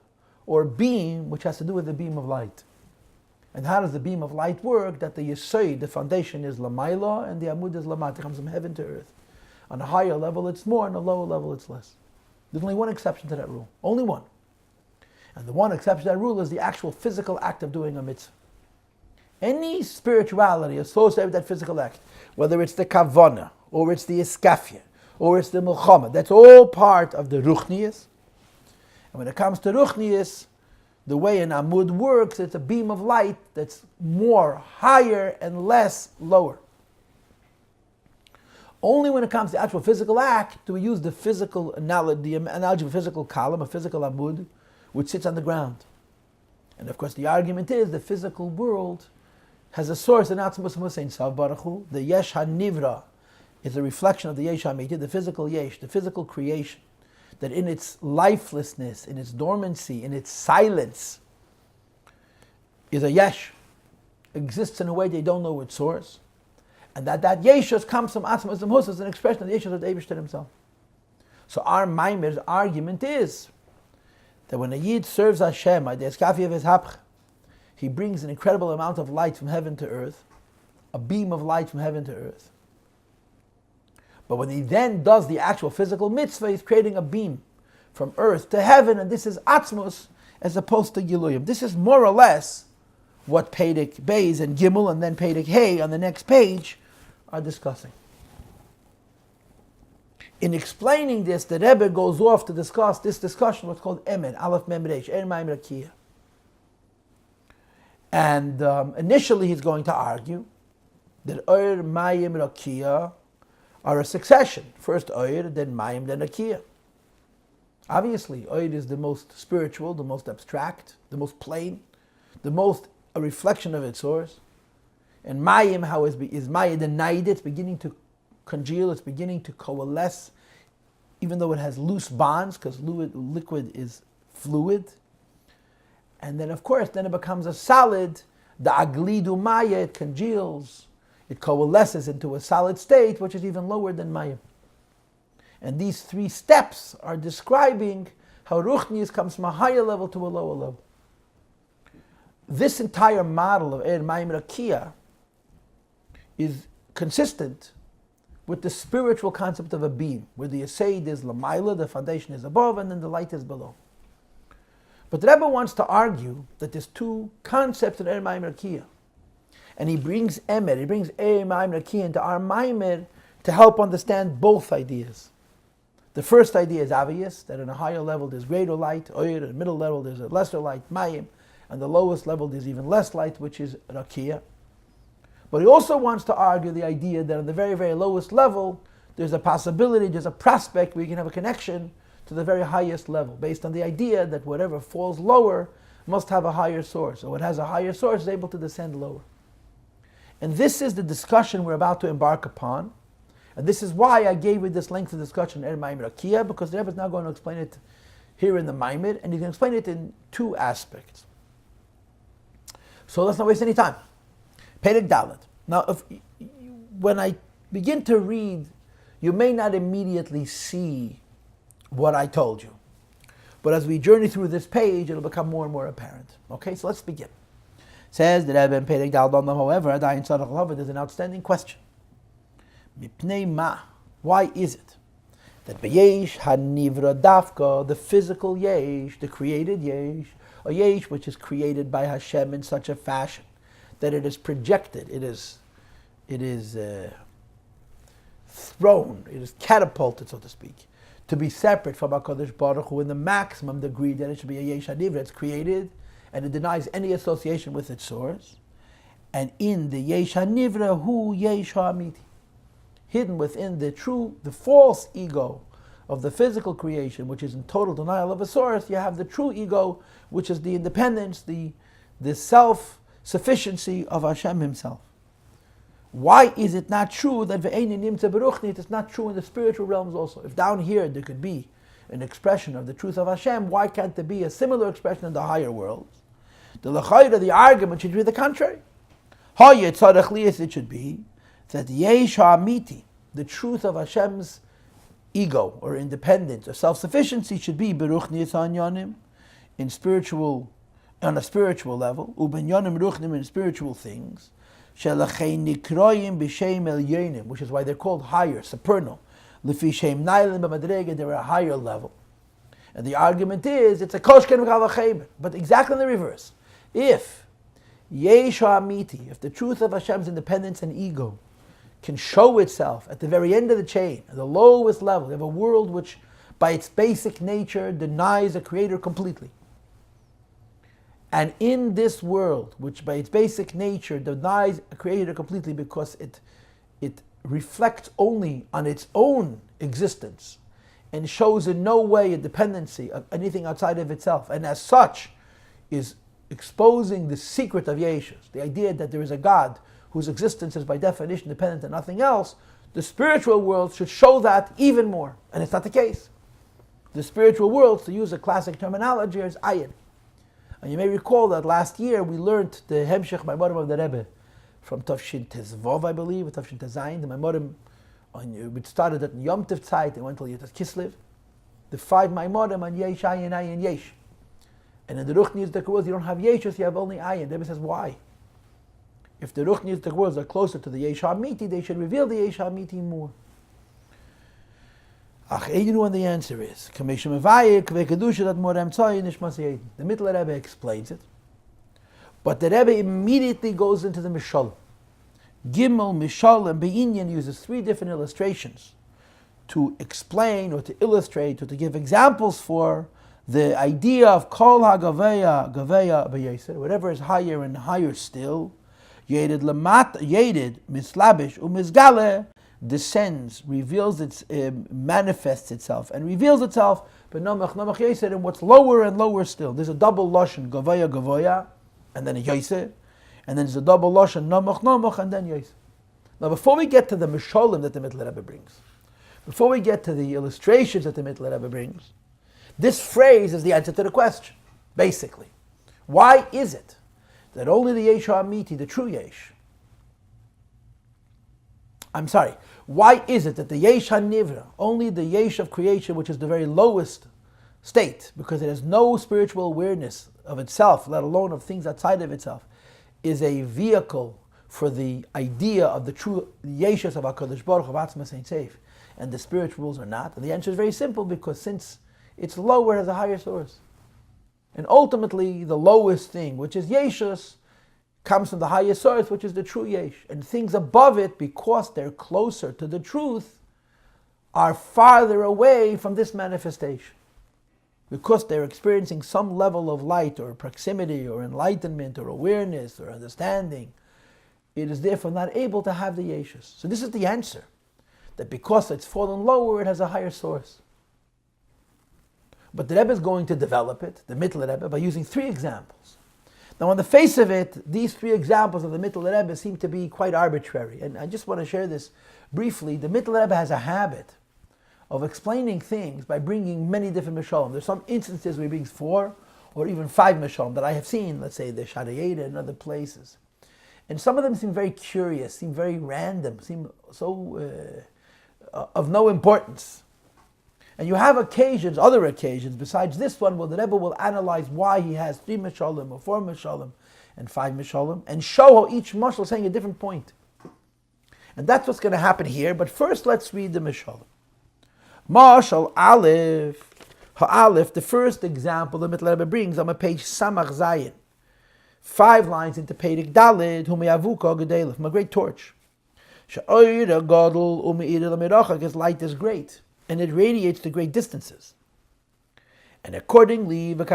or beam, which has to do with the beam of light. And how does the beam of light work? That the Yesod, the foundation, is Lamaila, and the Amud is Lamata. It comes from heaven to earth. On a higher level it's more, on a lower level it's less. There's only one exception to that rule. Only one. And the one exception to that rule is the actual physical act of doing a mitzvah. Any spirituality associated with that physical act, whether it's the kavana, or it's the iskafia, or it's the milchama, that's all part of the ruchnius. And when it comes to ruchnius, the way an amud works, it's a beam of light that's more higher and less lower. Only when it comes to actual physical act do we use the physical analogy, the analogy of a physical column, a physical amud, which sits on the ground. And of course the argument is the physical world has a source in Atzmus Musain Sav Baruch Hu. The Yesh HaNivra is a reflection of the Yesh HaMiti, the physical Yesh, the physical creation, that in its lifelessness, in its dormancy, in its silence, is a Yesh, exists in a way they don't know its source, and that Yeshus comes from Atzmus Musain as an expression of the Yeshus of the Eibishter himself. So our Maimer's argument is that when a Yid serves Hashem, the Eskafi of his Hapch, he brings an incredible amount of light from heaven to earth, a beam of light from heaven to earth. But when he then does the actual physical mitzvah, he's creating a beam from earth to heaven, and this is Atzmus as opposed to Giluyim. This is more or less what Perek Beis and Gimel and then Perek Hey on the next page are discussing. In explaining this, the Rebbe goes off to discuss this discussion, what's called Emen, Aleph Mem Reish, mayim Rakia. And initially he's going to argue that mayim Rakia are a succession. First then mayim, then Rakia. Obviously, is the most spiritual, the most abstract, the most plain, the most a reflection of its source. And mayim, how is mayim denied? It's beginning to congeal, it's beginning to coalesce, even though it has loose bonds, because liquid is fluid. And then, of course, then it becomes a solid. The aglidu maya, it congeals, it coalesces into a solid state, which is even lower than mayim. And these three steps are describing how ruchnius comes from a higher level to a lower level. This entire model of mayim Rakia is consistent with the spiritual concept of a beam, where the Yesod is Lamaila, the foundation is above, and then the light is below. But the Rebbe wants to argue that there's two concepts in mayim Rakia. And he brings Emer, he brings mayim Rakia into our Maimer to help understand both ideas. The first idea is obvious, that on a higher level there's greater light, at the middle level there's a lesser light, mayim, and the lowest level there's even less light, which is Rakia. But he also wants to argue the idea that on the very, very lowest level, there's a possibility, there's a prospect where you can have a connection to the very highest level, based on the idea that whatever falls lower must have a higher source, or what has a higher source is able to descend lower. And this is the discussion we're about to embark upon, and this is why I gave you this lengthy discussion in mayim Rakia, because the Rebbe is now going to explain it here in the Maimer, and he's going to explain it in two aspects. So let's not waste any time. Perek Dalet. Now, when I begin to read, you may not immediately see what I told you. But as we journey through this page, it'll become more and more apparent. Okay, so let's begin. Says the Rebbe in Perek Dalet, however, there's an outstanding question. Mipnei ma? Why is it that beyesh hanivra dafka, the physical yesh, the created yesh, a yesh which is created by Hashem in such a fashion that it is projected, it is thrown, it is catapulted, so to speak, to be separate from HaKadosh Baruch Hu in the maximum degree that it should be a yesh hanivra. It's created, and it denies any association with its source. And in the yesh hanivra, hu yesh ha'amiti, hidden within the false ego of the physical creation, which is in total denial of a source, you have the true ego, which is the independence, the self-sufficiency of Hashem himself. Why is it not true that ve'eini nimtza beruchnit? It's not true in the spiritual realms also. If down here there could be an expression of the truth of Hashem, why can't there be a similar expression in the higher worlds? The argument should be the contrary. It should be that yesh ha'amiti, the truth of Hashem's ego or independence or self-sufficiency, should be beruchnius hanyanim, in spiritual on a spiritual level, ubenyonim ruchnim in spiritual things, shelachein nikroyim b'shem elyonim, which is why they're called higher, supernal. Lefi shem nailim b'madrega, they're a higher level. And the argument is, it's a koshken v'kavacheber, but exactly the reverse. If yesh ha'amiti, if the truth of Hashem's independence and ego can show itself at the very end of the chain, at the lowest level, you have a world which, by its basic nature, denies a creator completely. And in this world, which by its basic nature denies a creator completely because it reflects only on its own existence and shows in no way a dependency of anything outside of itself, and as such is exposing the secret of Yeshus, the idea that there is a God whose existence is by definition dependent on nothing else, the spiritual world should show that even more. And it's not the case. The spiritual world, to use a classic terminology, is ayin. And you may recall that last year we learned the Hemshech Maamar of the Rebbe from Tafshin Tezvov, I believe, or Tafshin Tezayin, the Maamarim, we started at Yom Tov Tzeit and went till Yom Kislev, the 5 Maamarim on Yesh, Ayin, Ayin, Yesh. And in the Ruchnius the words, you don't have Yeshus, you have only Ayin. The Rebbe says, why? If the Ruchnius the words are closer to the Yesh HaMiti, they should reveal the Yesh HaMiti more. And the answer is, the Mittler Rebbe explains it, but the Rebbe immediately goes into the Mishalim. Gimel, Mishalim, Be'inyan uses 3 different illustrations to explain or to illustrate or to give examples for the idea of Kol HaGaveya, Gaveya B'Yeser, whatever is higher and higher still, Yedid Mislabish Umizgale, descends, reveals manifests itself, and reveals itself, but Namach Yeser, in what's lower and lower still. There's a double Lashon, Gaveya, Gavoya, and then a Yeser, and then there's a double Lashon, Namach, and then Yeser. Now before we get to the Mishalim that the Mittler Rebbe brings, before we get to the illustrations that the Mittler Rebbe brings, this phrase is the answer to the question, basically. Why is it that only the Yesh HaAmiti, the true Yesh, why is it that the Yesh HaNivra, only the Yesh of creation, which is the very lowest state, because it has no spiritual awareness of itself, let alone of things outside of itself, is a vehicle for the idea of the true Yeshus of HaKadosh Baruch Hu, Atzmas Ein Seif, and the spiritual rules are not? And the answer is very simple, because since it's lower, it has a higher source. And ultimately, the lowest thing, which is Yeshus, comes from the highest source, which is the true Yesh. And things above it, because they're closer to the truth, are farther away from this manifestation. Because they're experiencing some level of light or proximity or enlightenment or awareness or understanding, it is therefore not able to have the Yeshus. So this is the answer, that because it's fallen lower, it has a higher source. But the Rebbe is going to develop it, the Mittler Rebbe, by using 3 examples. Now, on the face of it, these 3 examples of the Mittler Rebbe seem to be quite arbitrary. And I just want to share this briefly. The Mittler Rebbe has a habit of explaining things by bringing many different Mishalim. There's some instances where he brings 4 or even 5 Mishalim that I have seen, let's say the Shadayeda and other places. And some of them seem very curious, seem very random, seem so of no importance. And you have occasions, other occasions, besides this one, where the Rebbe will analyze why he has 3 Mishalim or 4 Mishalim and 5 Mishalim, and show how each Mashal is saying a different point. And that's what's going to happen here, but first let's read the Mishalim. Mashal Aleph, Ha'aleph, the first example the Mittler Rebbe brings on page Samach Zayin. 5 lines into perek Daled, Humeyavuka Gedelef, from a great torch. Sha'oira Gadol Umeira Lamirachak, his light is great, and it radiates to great distances. And accordingly, when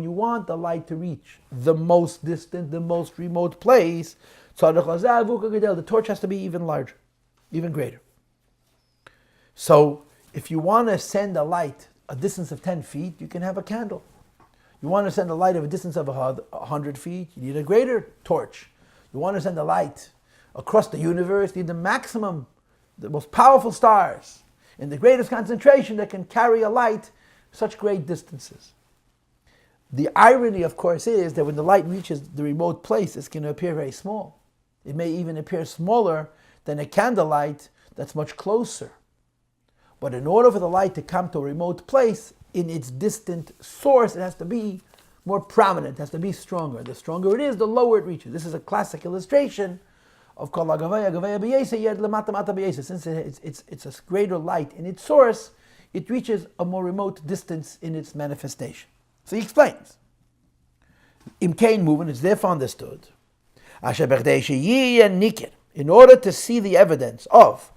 you want the light to reach the most distant, the most remote place, the torch has to be even larger, even greater. So, if you want to send a light a distance of 10 feet, you can have a candle. You want to send a light of a distance of 100 feet, you need a greater torch. You want to send a light across the universe, you need the maximum, the most powerful stars in the greatest concentration that can carry a light such great distances. The irony, of course, is that when the light reaches the remote place, it's going to appear very small. It may even appear smaller than a candlelight that's much closer. But in order for the light to come to a remote place, in its distant source, it has to be more prominent, it has to be stronger. The stronger it is, the lower it reaches. This is a classic illustration of Kol HaGavaya Gavaya B'Yesa Yed Lamata Mata B'Yesa. Since it's a greater light in its source, it reaches a more remote distance in its manifestation. So he explains. Imkain movement is therefore understood. In order to see the evidence of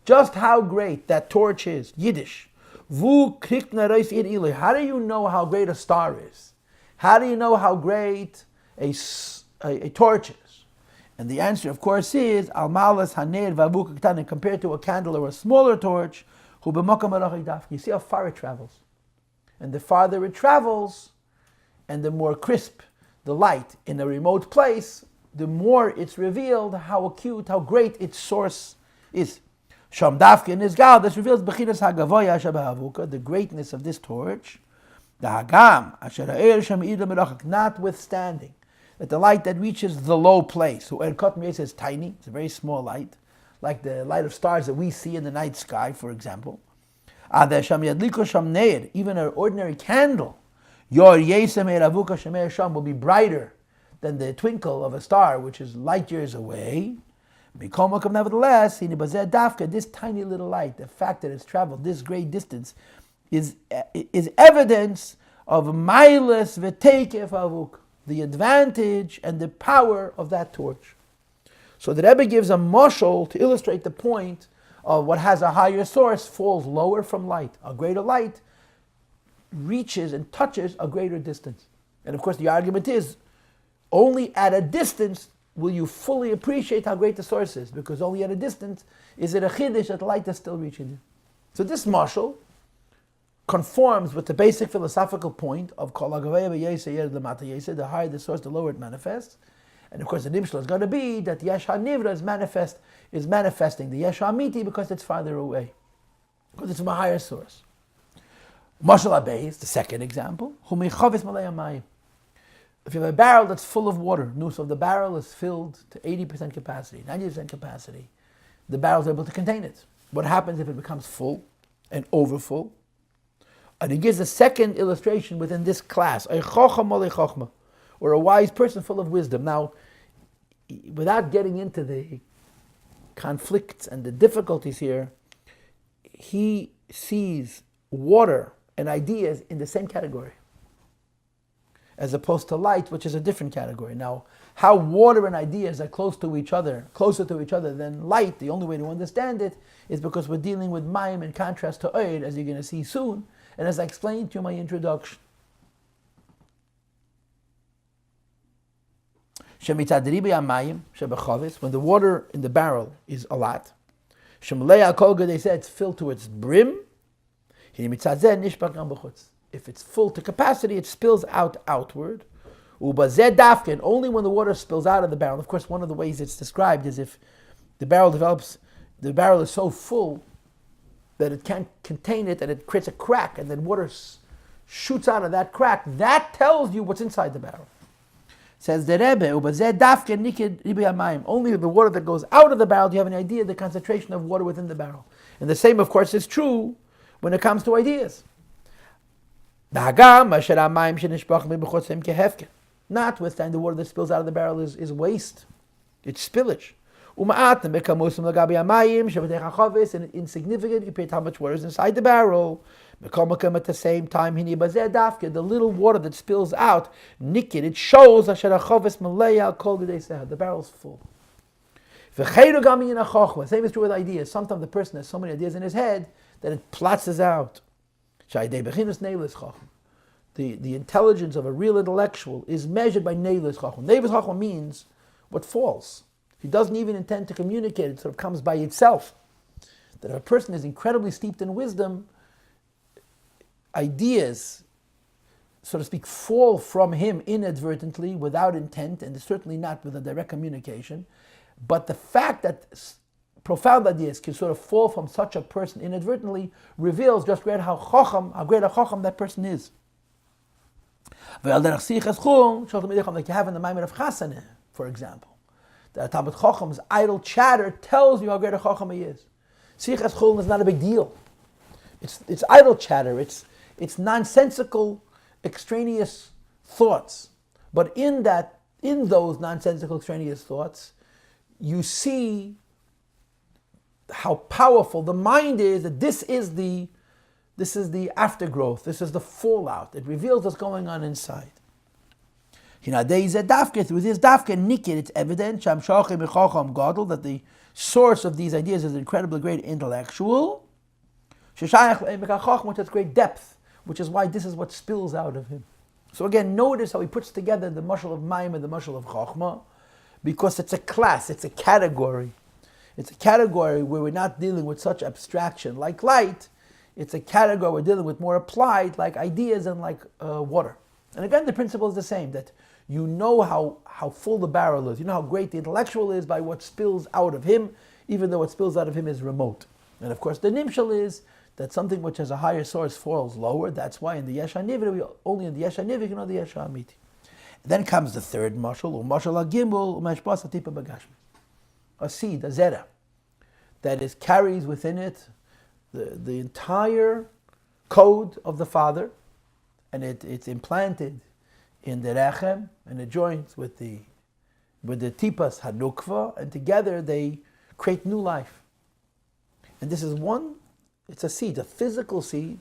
just how great that torch is, Yiddish. How do you know how great a star is? How do you know how great a torch is? And the answer, of course, is compared to a candle or a smaller torch. You see how far it travels. And the farther it travels, and the more crisp the light in a remote place, the more it's revealed how acute, how great its source is. Sham Dafka in Isgal, this reveals Bechinas HaGavoya Shabahavuka, the greatness of this torch. The Hagam, notwithstanding that the light that reaches the low place, who Erkot Miyesa is tiny, it's a very small light, like the light of stars that we see in the night sky, for example. Even an ordinary candle, will be brighter than the twinkle of a star, which is light years away. Nevertheless, this tiny little light, the fact that it's traveled this great distance, is evidence of mailas v'teikef avuk, the advantage and the power of that torch. So the Rebbe gives a mashal to illustrate the point of what has a higher source falls lower from light. A greater light reaches and touches a greater distance. And of course the argument is, only at a distance will you fully appreciate how great the source is, because only at a distance is it a chiddush that the light is still reaching you. So this mashal conforms with the basic philosophical point of Kol HaGavaya B'Yesa Yed Lamata Yesa, the higher the source, the lower it manifests. And of course the nimshal is going to be that Yesh HaNivra is manifesting the Yesh HaAmiti because it's farther away, because it's from a higher source. Mashal Abayis, the second example, Humichavis Malay mayim. If you have a barrel that's full of water, so the barrel is filled to 80% capacity, 90% capacity, the barrel is able to contain it. What happens if it becomes full and overfull? And he gives a second illustration within this class, or a wise person full of wisdom. Now, without getting into the conflicts and the difficulties here, he sees water and ideas in the same category, as opposed to light, which is a different category. Now, how water and ideas are closer to each other than light, the only way to understand it is because we're dealing with mayim in contrast to oil, as you're going to see soon, and as I explained to you in my introduction. When the water in the barrel is a lot, they say it's filled to its brim. If it's full to capacity, it spills outward. And only when the water spills out of the barrel. Of course, one of the ways it's described is if the barrel is so full that it can't contain it, and it creates a crack, and then water shoots out of that crack. That tells you what's inside the barrel. Says the Rebbe, only the water that goes out of the barrel, do you have an idea of the concentration of water within the barrel? And the same, of course, is true when it comes to ideas. Notwithstanding, the water that spills out of the barrel is waste. It's spillage. And insignificant compared to how much water is inside the barrel. At the same time, the little water that spills out, it shows the barrel's full. Same is true with ideas. Sometimes the person has so many ideas in his head that it plots out. The intelligence of a real intellectual is measured by Neilis Chacham. Neilis Chacham means what falls. He doesn't even intend to communicate, it sort of comes by itself. That if a person is incredibly steeped in wisdom, ideas, so to speak, fall from him inadvertently, without intent, and certainly not with a direct communication. But the fact that profound ideas can sort of fall from such a person inadvertently reveals just how great a chacham that person is. Like you have in the mayim of Chassidus, for example. That Talmud Chacham's idle chatter tells you how great a chacham he is. Sichas Chulin is not a big deal. It's idle chatter. It's nonsensical, extraneous thoughts. But in those nonsensical, extraneous thoughts, you see how powerful the mind is. That this is the aftergrowth. This is the fallout. It reveals what's going on inside. Through this dafke nikir, it's evident that the source of these ideas is incredibly great intellectual, which has great depth, which is why this is what spills out of him. So again, notice how he puts together the mashal of mayim and the mashal of chachma, because it's a class, it's a category. It's a category where we're not dealing with such abstraction like light. It's a category we're dealing with more applied, like ideas and like water. And again, the principle is the same, that you know how full the barrel is. You know how great the intellectual is by what spills out of him, even though what spills out of him is remote. And of course, the nimshal is that something which has a higher source falls lower. That's why in the Yesh HaNivri, only in the Yesh HaNivri you know the Yesh HaAmiti. Then comes the third mashal, mashal HaGimel, Mashbas HaTipa Bagashmi. A seed, a zera, that carries within it the entire code of the Father, and it's implanted in the rechem, and it joins with the tipas hanukva, and together they create new life. And this is it's a seed, a physical seed,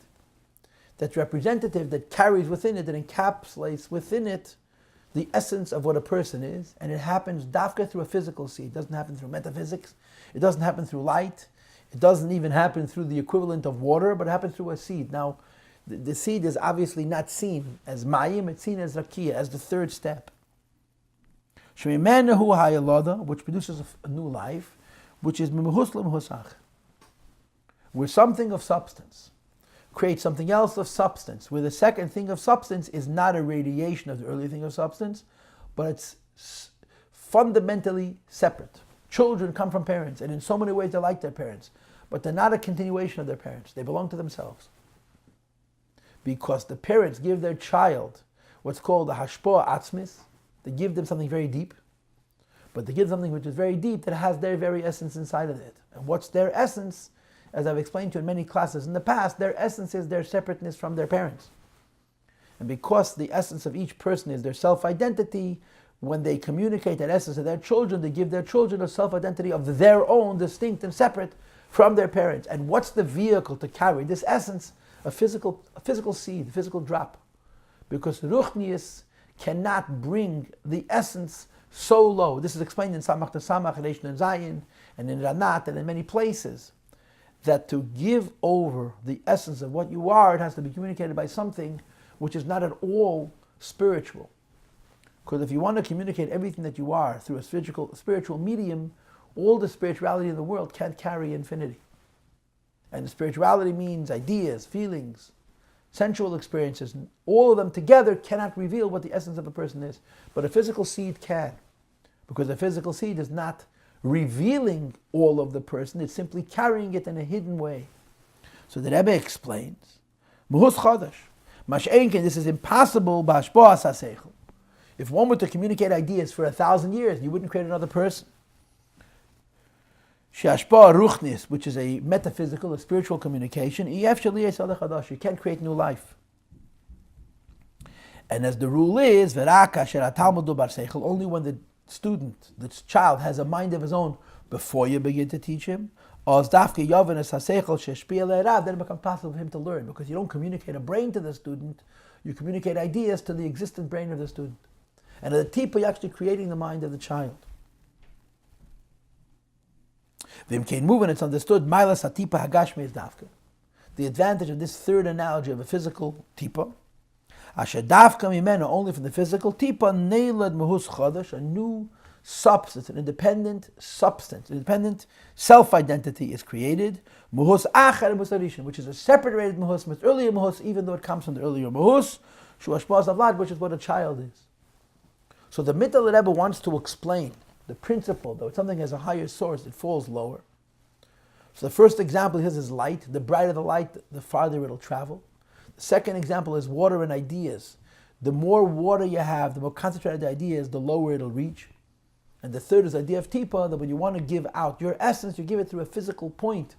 that's representative, that carries within it, that encapsulates within it the essence of what a person is, and it happens dafka through a physical seed. It doesn't happen through metaphysics, it doesn't happen through light, it doesn't even happen through the equivalent of water, but it happens through a seed. Now, the seed is obviously not seen as mayim, it's seen as Rakia, as the third step. Which produces a new life, which is where something of substance creates something else of substance, where the second thing of substance is not a radiation of the earlier thing of substance, but it's fundamentally separate. Children come from parents, and in so many ways they're like their parents, but they're not a continuation of their parents. They belong to themselves. Because the parents give their child what's called a hashpoah atzmis. They give them something very deep, but they give something which is very deep that has their very essence inside of it. And what's their essence? As I've explained to you in many classes in the past, their essence is their separateness from their parents. And because the essence of each person is their self-identity, when they communicate that essence to their children, they give their children a self-identity of their own, distinct and separate from their parents. And what's the vehicle to carry this essence? A physical seed, a physical drop. Because Ruchnius cannot bring the essence so low. This is explained in Samach to Samach, Reish and Zayin, and in Ranat, and in many places, that to give over the essence of what you are, it has to be communicated by something which is not at all spiritual. Because if you want to communicate everything that you are through a spiritual medium, all the spirituality in the world can't carry infinity. And spirituality means ideas, feelings, sensual experiences. All of them together cannot reveal what the essence of a person is. But a physical seed can. Because a physical seed is not revealing all of the person, it's simply carrying it in a hidden way. So the Rebbe explains, Muhus Chodesh, Mash'enken, this is impossible, Bashpoas HaSeichel. If one were to communicate ideas for 1,000 years, you wouldn't create another person. She'ashpoah Ruchnis, which is a metaphysical, a spiritual communication, you can't create new life. And as the rule is, only when the student, the child, has a mind of his own before you begin to teach him, then it becomes possible for him to learn, because you don't communicate a brain to the student, you communicate ideas to the existent brain of the student. And at the tipa, you're actually creating the mind of the child. When it's understood, the advantage of this third analogy of a physical tipa, only from the physical tipa, a new substance, an independent substance, an independent self-identity is created, which is a separated muhus from its earlier muhus, even though it comes from the earlier muhus, which is what a child is. So the Mittel Rebbe wants to explain the principle, though something has a higher source, it falls lower. So the first example here is light. The brighter the light, the farther it'll travel. The second example is water and ideas. The more water you have, the more concentrated the idea is, the lower it'll reach. And the third is the idea of tipa, that when you want to give out your essence, you give it through a physical point,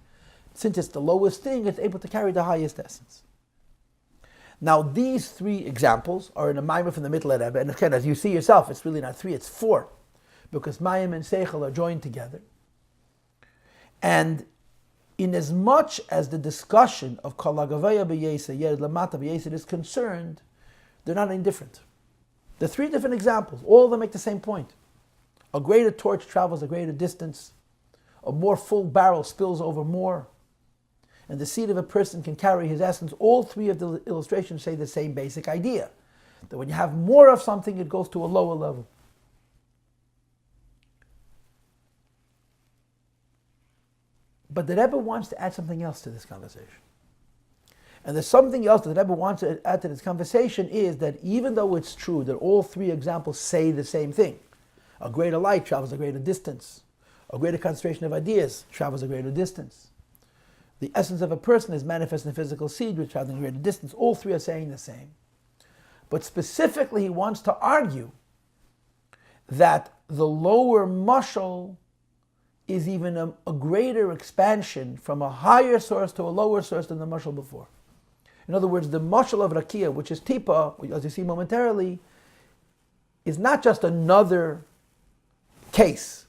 Since it's the lowest thing, it's able to carry the highest essence. Now, these three examples are in a mayim from the middle Rebbe, and again, as you see yourself, it's really not three, it's four, because mayim and seichel are joined together. And in as much as the discussion of kol hagavaya b'yesed, yered lamata b'yesed is concerned, they're not indifferent. There are three different examples. All of them make the same point. A greater torch travels a greater distance. A more full barrel spills over more. And the seed of a person can carry his essence. All three of the illustrations say the same basic idea. That when you have more of something, it goes to a lower level. But the Rebbe wants to add something else to this conversation. And there's something else that the Rebbe wants to add to this conversation is that even though it's true that all three examples say the same thing, a greater light travels a greater distance, a greater concentration of ideas travels a greater distance, the essence of a person is manifest in the physical seed, which travels a greater distance, all three are saying the same. But specifically he wants to argue that the lower mashal is even a greater expansion from a higher source to a lower source than the mashal before. In other words, the mashal of Rakia, which is Tipa, as you see momentarily, is not just another case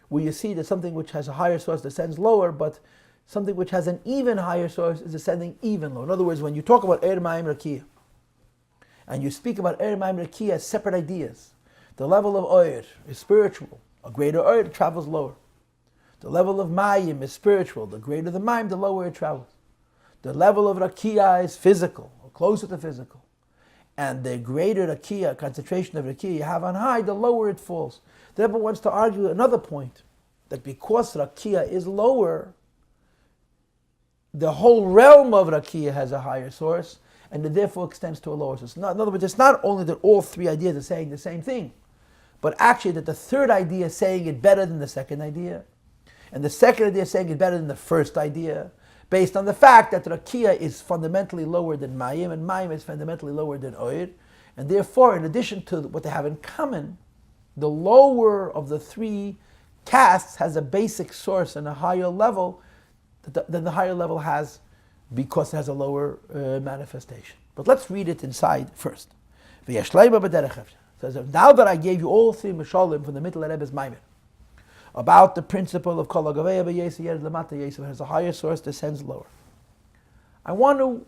where you see that something which has a higher source descends lower, but something which has an even higher source is descending even lower. In other words, when you talk about mayim Rakia, and you speak about mayim Rakia as separate ideas, the level of oir is spiritual. A greater oir travels lower. The level of mayim is spiritual. The greater the mayim, the lower it travels. The level of Rakia is physical, or closer to physical. And the greater Rakia, concentration of Rakia you have on high, the lower it falls. The Rebbe wants to argue another point, that because Rakia is lower, the whole realm of Rakia has a higher source, and it therefore extends to a lower source. In other words, it's not only that all three ideas are saying the same thing, but actually that the third idea is saying it better than the second idea, and the second idea is saying it better than the first idea, based on the fact that Rakia is fundamentally lower than mayim, and mayim is fundamentally lower than oir, and therefore, in addition to what they have in common, the lower of the three castes has a basic source and a higher level than the higher level has, because it has a lower manifestation. But let's read it inside first. Says, now that I gave you all three mishalim from the middle of Rebbe's mayim, about the principle of kol hagavaya b'yesed yered lamata yesed, has a higher source, descends lower. I want to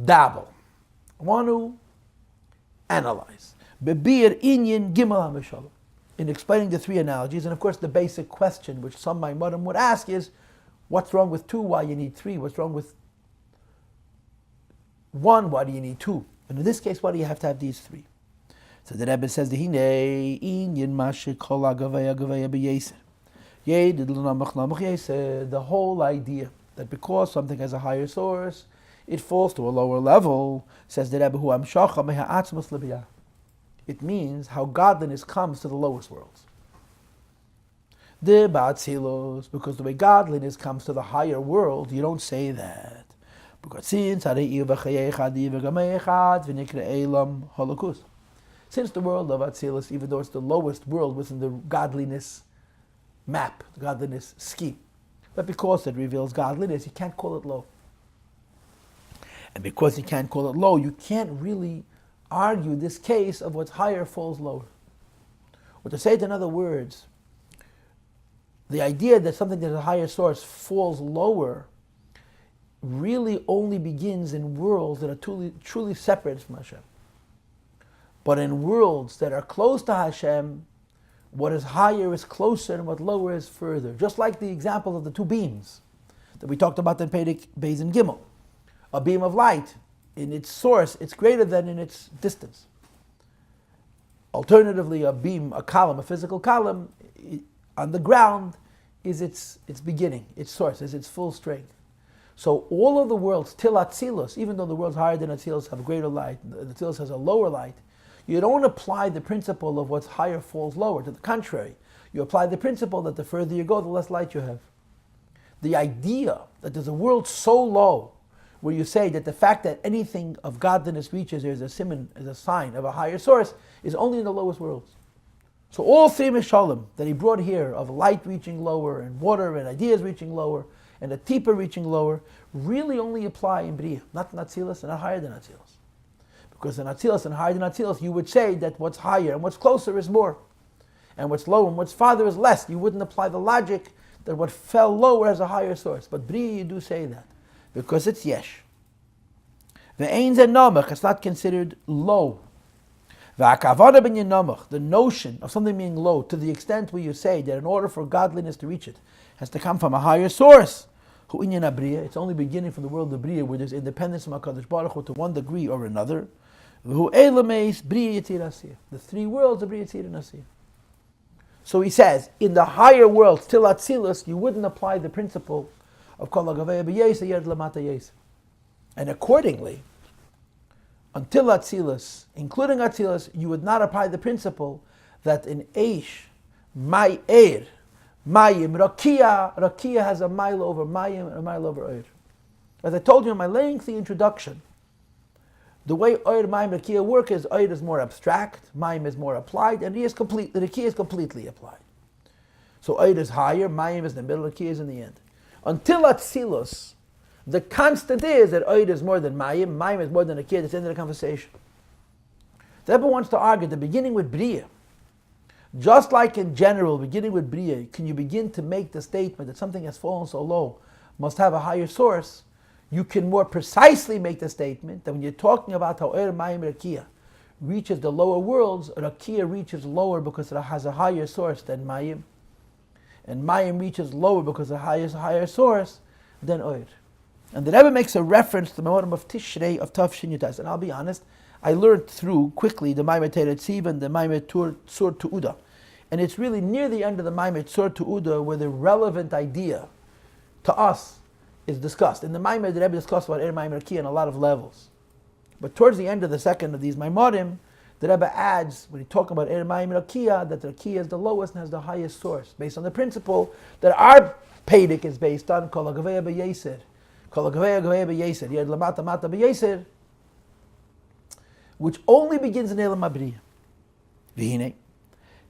dabble. I want to analyze. Bebir inyan gimel ha'mishalim, in explaining the three analogies, and of course the basic question which some maymarim would ask is, what's wrong with two? Why you need three? What's wrong with one? Why do you need two? And in this case, why do you have to have these three? So the Rebbe says, the whole idea that because something has a higher source, it falls to a lower level, says the Rebbe, it means how godliness comes to the lowest worlds. Because the way godliness comes to the higher world, you don't say that. Because since the world of Atzilus, even though it's the lowest world within the godliness map, the godliness scheme, but because it reveals godliness, you can't call it low. And because you can't call it low, you can't really argue this case of what's higher falls lower. Or to say it in other words, the idea that something that has a higher source falls lower really only begins in worlds that are truly separate from Hashem. But in worlds that are close to Hashem, what is higher is closer and what lower is further. Just like the example of the two beams that we talked about in perek Beis and Gimel. A beam of light, in its source, it's greater than in its distance. Alternatively, a column, a physical column, on the ground is its beginning, its source, is its full strength. So all of the worlds, till Atzilus, even though the worlds higher than Atzilus have a greater light, and Atzilus has a lower light, you don't apply the principle of what's higher falls lower. To the contrary, you apply the principle that the further you go, the less light you have. The idea that there's a world so low, where you say that the fact that anything of godliness reaches is a sign of a higher source, is only in the lowest worlds. So all three mishalim that he brought here, of light reaching lower, and water and ideas reaching lower, and the Tipa reaching lower, really only apply in Bria, not in Atzilus and not higher than Atzilus. Because in Atzilus and higher than Atzilus, you would say that what's higher and what's closer is more, and what's lower and what's farther is less. You wouldn't apply the logic that what fell lower has a higher source. But Bria, you do say that, because it's Yesh. Ve'ein ze nomach, it's not considered low. Ve'akavada ben yenomach, the notion of something being low, to the extent where you say that in order for godliness to reach it, has to come from a higher source. Hu inyan abriya, it's only beginning from the world of Bria, where there's independence from HaKadosh Baruch Hu to one degree or another. V'hu elameis Bria Yitzir Asiyah, the three worlds of Bria Yitzir and Asiyah. So he says, in the higher world, till Atzilus, you wouldn't apply the principle of Kol HaGavaya B'Yesa Yed Lamata Yesa. And accordingly, until Atzilus, including Atzilus, you would not apply the principle that in Eish, mayim, Rakia has a mile over mayim and a mile over Eir. As I told you in my lengthy introduction, the way Eir, mayim, Rakia work is Eir is more abstract, mayim is more applied, and Rakia is completely applied. So Eir is higher, mayim is in the middle, Rakia is in the end. Until Atzilus, the constant is that Eir is more than mayim, mayim is more than Rakia. That's the end of the conversation. The Rebbe wants to argue that beginning with Bria, just like in general, beginning with Bria, can you begin to make the statement that something has fallen so low must have a higher source? You can more precisely make the statement that when you're talking about how Eir, mayim, Rakia reaches the lower worlds, Rakia reaches lower because it has a higher source than mayim, and mayim reaches lower because it has a higher source than Eir. And the Rebbe makes a reference to the Maamar of Tishrei of Tafshin Yutas. And I'll be honest, I learned through quickly the mayim Teret Tziv and the mayim Tzur Tu'uda. And it's really near the end of the mayim Tzur Tu'uda where the relevant idea to us is discussed. In the mayim, the Rebbe discussed about Eir, mayim, Rakia on a lot of levels. But towards the end of the second of these Maimorim, the Rebbe adds, when he's talking about Eir, mayim, Rakia, that Rakia is the lowest and has the highest source, based on the principle that our perek is based on Kol HaGavaya B'Yeser. Kol HaGavaya B'Yeser, Yed Lamata Mata B'Yeser, which only begins in Elam Abriya. V'hinei,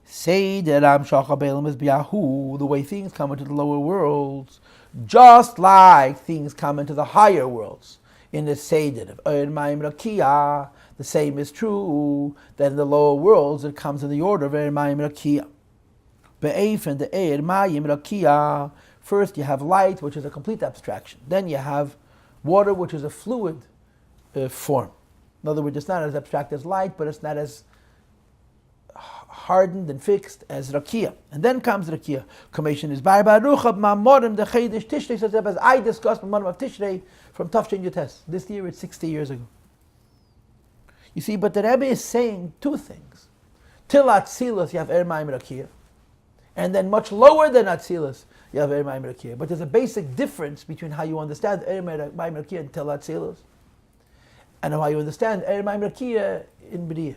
say that Am Shacha B'Elam is B'Yahu, the way things come into the lower worlds, just like things come into the higher worlds. In the Seder of Eir, mayim, Rakia, the same is true that in the lower worlds it comes in the order of Eir, mayim, Rakia. Be'efen the Eir, mayim, Rakia. First you have light, which is a complete abstraction. Then you have water, which is a fluid form. In other words, it's not as abstract as light, but it's not as hardened and fixed as Rakia. And then comes Rakia. Commission is by Baruch Maamar the Chaydish Tishrei, says as I discussed Maamar of Tishrei from Tafshin Yutas. This year it's 60 years ago. You see, but the Rebbe is saying two things. Till Atzilus you have Eir, mayim, Rakia. And then much lower than Atzilus, you have Eir, mayim, Rakia. But there's a basic difference between how you understand Eir, mayim, Rakia until Atzilus, and how you understand Eir, mayim, Rakia in Bria.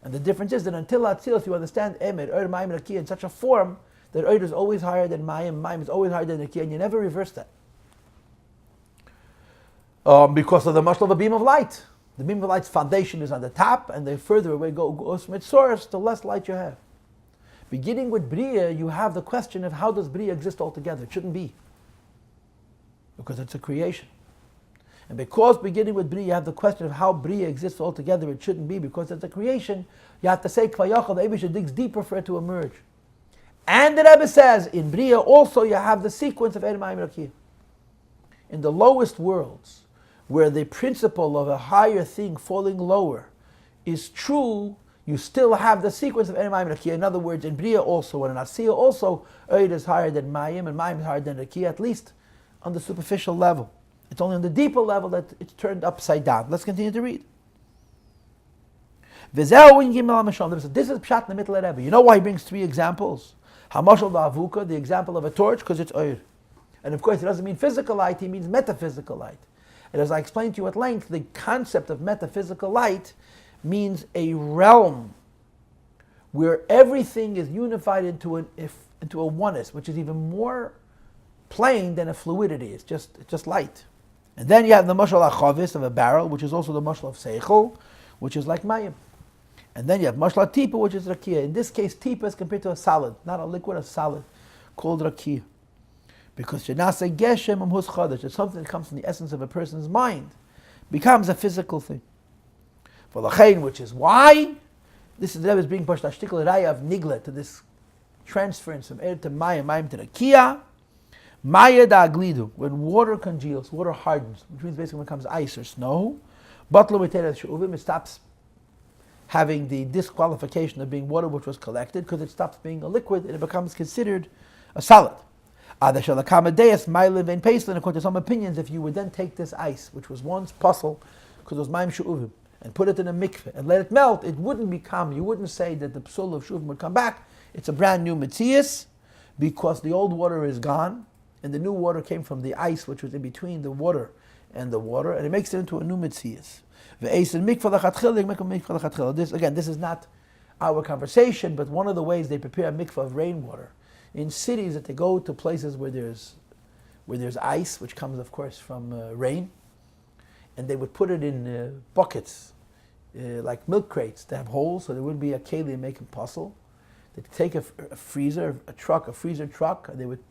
And the difference is that until Atzilus, you understand Eir, mayim, Rakia in such a form that Eir is always higher than mayim, mayim is always higher than Rakia, and you never reverse that. Because of the mashal of a beam of light. The beam of light's foundation is on the top, and the further away goes from its source, the less light you have. Beginning with Bria, you have the question of how does Bria exist altogether? It shouldn't be. Because it's a creation. And because beginning with Bria, you have the question of how Bria exists altogether, it shouldn't be. Because it's a creation, you have to say, Kvayachal, the Eibusha digs deeper for it to emerge. And the Rebbe says, in Bria also you have the sequence of Eir, mayim, Rakia. In the lowest worlds, where the principle of a higher thing falling lower is true, you still have the sequence of Eir, mayim, Rakia. In other words, in Bria also, and in Asiya also, Eir is higher than mayim, and mayim is higher than Rakia, at least on the superficial level. It's only on the deeper level that it's turned upside down. Let's continue to read. This is Pshat in the middle of Rebbe. You know why he brings three examples? Hamashal va'avuka, the example of a torch, because it's Eir. And of course, it doesn't mean physical light, he means metaphysical light. And as I explained to you at length, the concept of metaphysical light means a realm where everything is unified into a oneness, which is even more plain than a fluidity. It's just light. And then you have the mashal achavis of a barrel, which is also the mashal of seichel, which is like mayim. And then you have mashal tipa, which is rakia. In this case, tipa is compared to a solid, not a liquid, a solid, called rakia. Because Shenase Geshem Amhus Chodesh, it's something that comes from the essence of a person's mind, becomes a physical thing. For Lachain, which is why, this is the Rebbe being pushed Ashtikal Raya of Nigla to this transference from air to mayim to Rakia. Maya da aglidu, when water congeals, water hardens, which means basically when it becomes ice or snow, it stops having the disqualification of being water which was collected, because it stops being a liquid and it becomes considered a solid. According to some opinions, if you would then take this ice, which was once puzzle, because it was mayim she'uvim, and put it in a mikveh and let it melt, it wouldn't become, you wouldn't say that the psul of she'uvim would come back. It's a brand new metzias, because the old water is gone, and the new water came from the ice which was in between the water, and it makes it into a new metzias. This, again, this is not our conversation, but one of the ways they prepare a mikveh of rainwater in cities, that they go to places where there's ice, which comes, of course, from rain, and they would put it in buckets, like milk crates that have holes, so there would be a keli making puzzle. They'd take a freezer truck, and they would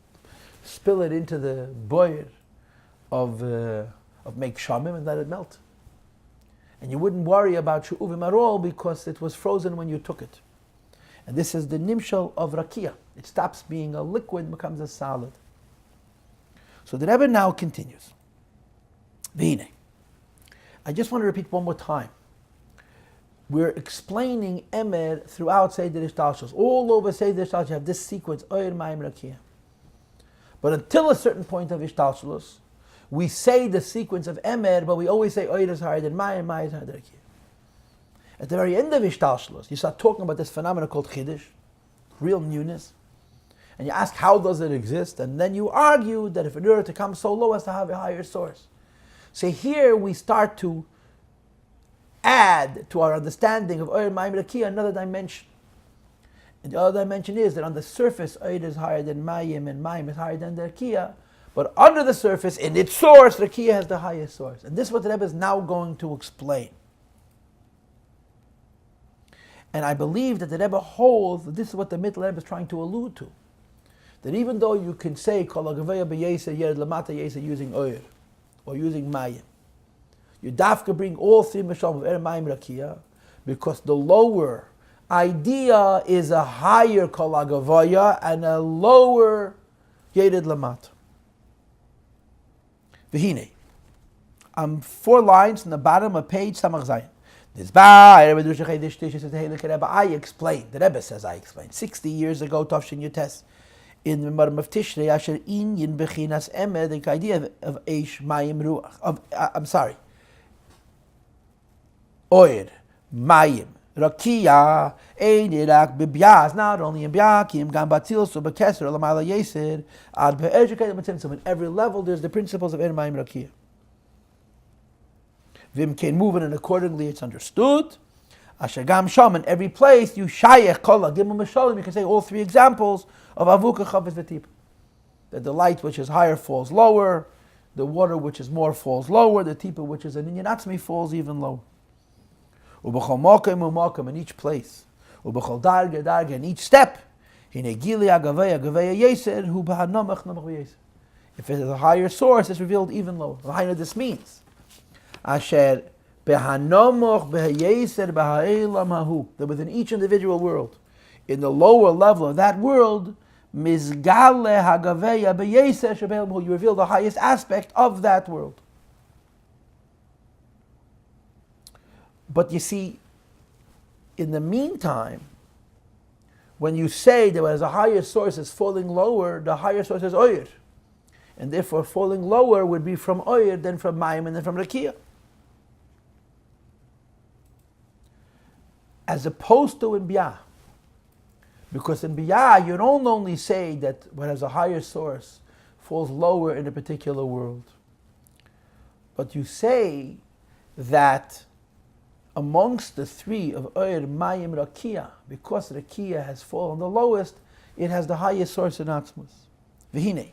spill it into the boiler of make shamim and let it melt. And you wouldn't worry about she'uvim at all, because it was frozen when you took it. And this is the nimshal of Rakia. It stops being a liquid, becomes a solid. So the Rebbe now continues. V'hine. I just want to repeat one more time. We're explaining Emer throughout Seder Ishtalshus. All over Seder Ishtalshus you have this sequence, Oyer Mayim Rakia. But until a certain point of Ishtalshus, we say the sequence of Emer, but we always say Oyer is higher than Mayim, Mayim is higher than Rakia. At the very end of Ishtalshus, you start talking about this phenomenon called Chiddush, real newness, and you ask how does it exist, and then you argue that if in order to come so low as to have a higher source. So here we start to add to our understanding of Oyer Mayim Rakia another dimension. And the other dimension is that on the surface, Oyer is higher than Mayim, and Mayim is higher than the Rakia. But under the surface, in its source, Rakia has the highest source. And this is what the Rebbe is now going to explain. And I believe that the Rebbe holds that this is what the Middle Rebbe is trying to allude to. That even though you can say, Kol ha'gavaya b'yesa yered lamata yesa, using Oyer, or using Mayim, you dafka bring all three mishal of Mayim Rakia, because the lower idea is a higher Kol ha'gavaya and a lower yered lamata. V'hine. 4 lines from the bottom of page Samach Zayin. I explained, the Rebbe says I explained, 60 years ago, Tavshin Yotes, in the Maamar of Tishrei, Asher Inyin Bechinas Emer, the idea of Eish Mayim Ruach, Oyer, Mayim, Rakia, Ein Irak, Bibyaz, not only in Byakim, Gam Batil, so Bekeser, Lamala Yeser, Ad Be'educated Matim, so in every level there's the principles of Ein Mayim Rakia. Vim can move it, and accordingly it's understood. Ashagam Sham, in every place, you Shayech, Kola, Gimel Meshalim, you can say all 3 examples of Avuka Chavetz V'Tip. That the light which is higher falls lower, the water which is more falls lower, the Tipa which is an Inyan Atzmi falls even lower. Ubechol Mokem Umokem, in each place. Ubechol Darga Darga, in each step. Hine Gili Agaveya Agaveya Yeser, Hu B'Hanomach Nomach Yeser. If it is a higher source, it's revealed even lower. What this means? Asher behanomoch behayeser beha'elam hahu, that within each individual world, in the lower level of that world, mizgale hagaveya beyeser shebe'elam hahu, you reveal the highest aspect of that world. But you see, in the meantime, when you say that as a higher source is falling lower, the higher source is Oyer, and therefore falling lower would be from Oyer, then from Mayim, and then from Rakia. As opposed to in Biyah. Because in Biyah, you don't only say that what has a higher source falls lower in a particular world, but you say that amongst the 3 of Oyer, Mayim, Rakia, because Rakia has fallen the lowest, it has the highest source in Atzmus. V'hine.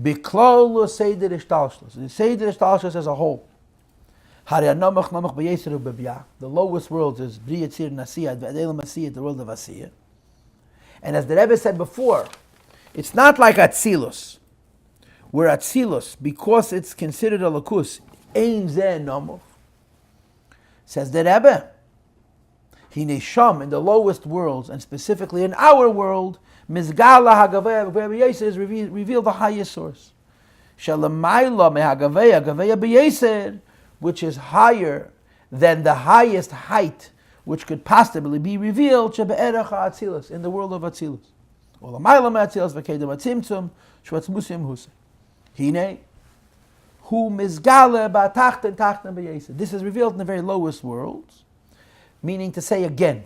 Biklolu Seder Ishtalshus. The Seder Ishtalshus as a whole. The lowest world is Bri Yitzir Nasiyah, V'Adelam Asiyah, the world of Asiyah. And as the Rebbe said before, it's not like Atzilus, where Atzilus, because it's considered a lakus, ein zeh namuch, says the Rebbe, he nesham in the lowest worlds, and specifically in our world, mizgala hagavaya b'yeser is revealed the highest source. Shalamayla mehagavaya gavaya b'yeser, which is higher than the highest height which could possibly be revealed shebe'erach ha'atzilus, in the world of Atzilus. Or lamayla me'atzilus v'kedem atzimtzum shvatzmusim husay. Hine hu mizgala ba'tachten tachten b'yeser. This is revealed in the very lowest worlds. Meaning to say again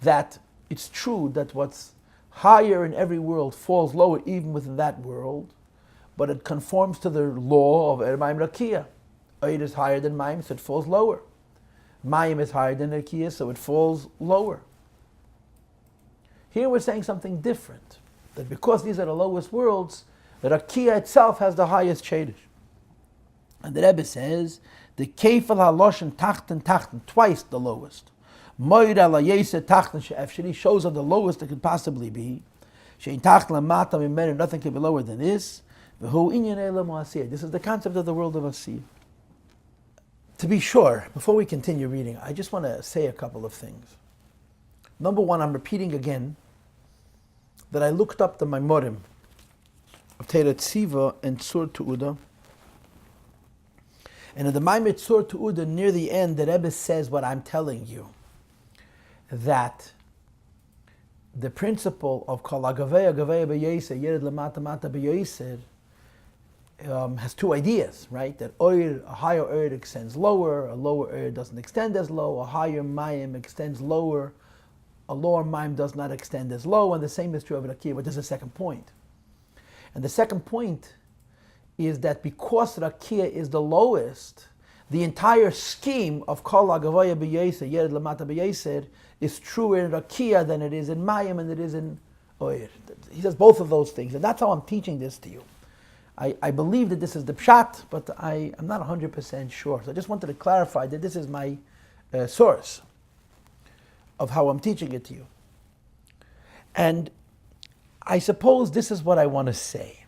that it's true that what's higher in every world falls lower even within that world, but it conforms to the law of mayim Rakia. It is higher than mayim, so it falls lower. Mayim is higher than Rakia, so it falls lower. Here we're saying something different, that because these are the lowest worlds, Rakia itself has the highest shadish. And the Rebbe says, the kefal haloshen tachten, twice the lowest. Moira la yesa tachten she'efshiri, shows on the lowest it could possibly be. Shein tachten lamata mimenu, nothing can be lower than this. V'hu inyan elam asiyah. This is the concept of the world of asiyah. To be sure, before we continue reading, I just want to say a couple of things. Number one, I'm repeating again that I looked up the Maimorim of Teira Tziva and Tzur Tu'uda. And in the Maimon Tzur Tu'uda, near the end, the Rebbe says what I'm telling you, that the principle of Kol HaGavaya Gavaya B'Yeser, Yered Lamata Mata B'Yeser, has two ideas, right? That a higher oir extends lower, a lower oir doesn't extend as low, a higher mayim extends lower, a lower mayim does not extend as low, and the same is true of Rakia, but there's a second point. And the second point is that because Rakia is the lowest, the entire scheme of Kol HaGavaya B'Yeser, Yered Lamata B'Yeser, is truer in Rakia than it is in mayim and it is in oir. He says both of those things, and that's how I'm teaching this to you. I believe that this is the pshat, but I'm not 100% sure. So I just wanted to clarify that this is my source of how I'm teaching it to you. And I suppose this is what I want to say.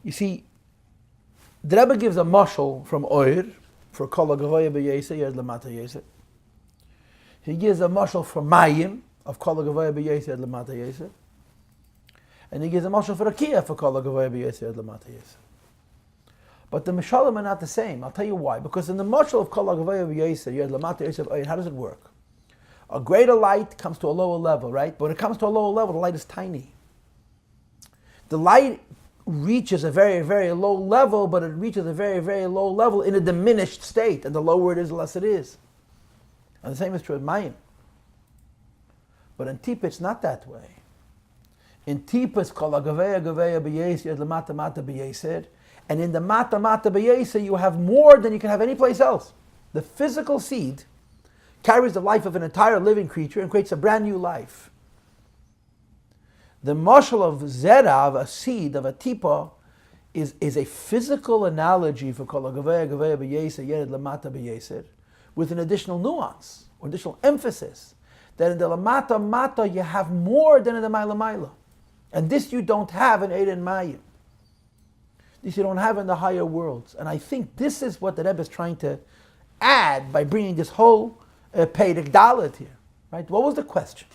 You see, the Rebbe gives a mashal from Oir, for Kol HaGavaya B'Yeser, Yered Lamata Yeser. He gives a mashal for mayim, of Kol HaGavaya B'Yeser, Yered Lamata Yeser. And he gives a mashal for Rakia for Kol HaGavaya B'Yeser, Yered Lamata Yeser. But the mashalim are not the same. I'll tell you why. Because in the mashal of Kol HaGavaya B'Yeser, Yered Lamata Yeser, how does it work? A greater light comes to a lower level, right? But when it comes to a lower level, the light is tiny. The light reaches a very, very low level, but it reaches a very, very low level in a diminished state. And the lower it is, the less it is. And the same is true with mayim. But in Tipa, it's not that way. In Tipa, it's Kol HaGavaya Gavaya B'Yeser, Yered Lamata Mata B'Yeser. And in the Mata Mata B'Yeser, you have more than you can have any place else. The physical seed carries the life of an entire living creature and creates a brand new life. The mashal of zera, of a seed, of a tipa, is a physical analogy for Kol HaGavaya Gavaya B'Yeser, Yered Lamata B'Yeser, with an additional nuance, or additional emphasis, that in the Lamata Mata you have more than in the Maila Maila. And this you don't have in Eid and Mayim. This you don't have in the higher worlds. And I think this is what the Rebbe is trying to add by bringing this whole perek dalet here. Right? What was the question?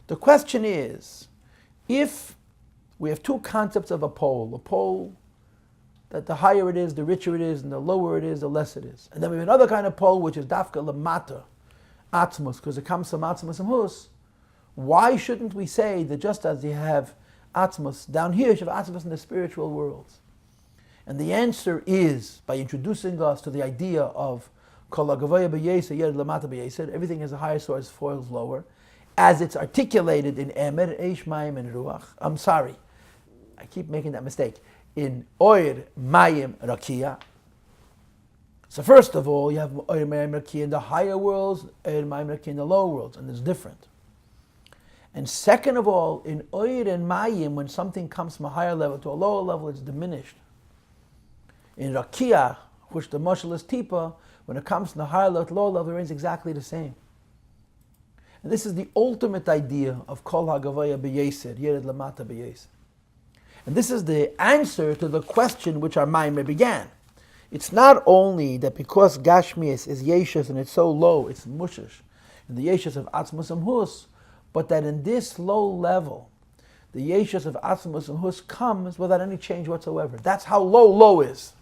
The question is, if we have two concepts of a pole that the higher it is, the richer it is, and the lower it is, the less it is. And then we have another kind of pole which is dafka lamata, atzmus, because it comes from atzmus and hus. Why shouldn't we say that just as you have atzmus down here, you have atzmus in the spiritual worlds? And the answer is by introducing us to the idea of Kol HaGavaya B'Yeser, Yered Lamata B'Yeser, everything has a higher source, falls lower, as it's articulated in Emer, Eish, Mayim, and Ruach. I'm sorry, I keep making that mistake. In Oir, Mayim, Rakia. So first of all, you have Oir, Mayim, Rakia in the higher worlds, Oir, Mayim, Rakia in the lower worlds, and it's different. And second of all, in Oir and Mayim, when something comes from a higher level to a lower level, it's diminished. In Rakia, which the mashal is tipa, when it comes from the higher level to lower level, it remains exactly the same. And this is the ultimate idea of Kol HaGavaya B'Yeser, Yered Lamata B'Yeser. And this is the answer to the question which our mayim began. It's not only that because Gashmias is Yeshus and it's so low, it's Mushish, and the Yeshus of Atzmus and Hus, but that in this low level, the Yeshus of Atzmus and Hus comes without any change whatsoever. That's how low is.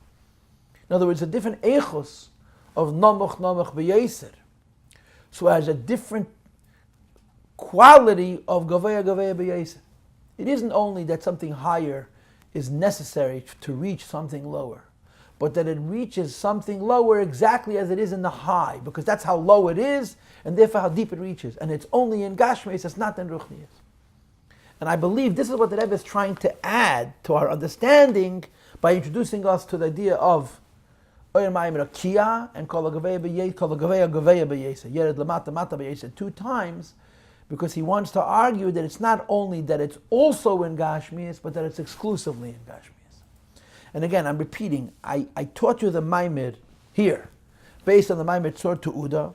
In other words, a different Echus of Nomuch B'Yeser. So it has a different quality of Gavaya B'Yeser. It isn't only that something higher is necessary to reach something lower, but that it reaches something lower exactly as it is in the high, because that's how low it is, and therefore how deep it reaches. And it's only in Gashmis, it's not in Ruchnias. And I believe this is what the Rebbe is trying to add to our understanding by introducing us to the idea of Oyer Mayim Rakia and Kol HaGavaya B'Yeser, Yered Lamata Mata B'Yeser 2 times, because he wants to argue that it's not only that it's also in Gashmias, but that it's exclusively in Gashmias. And again, I'm repeating, I taught you the Maimir here, based on the Maimir Tzor to Uda,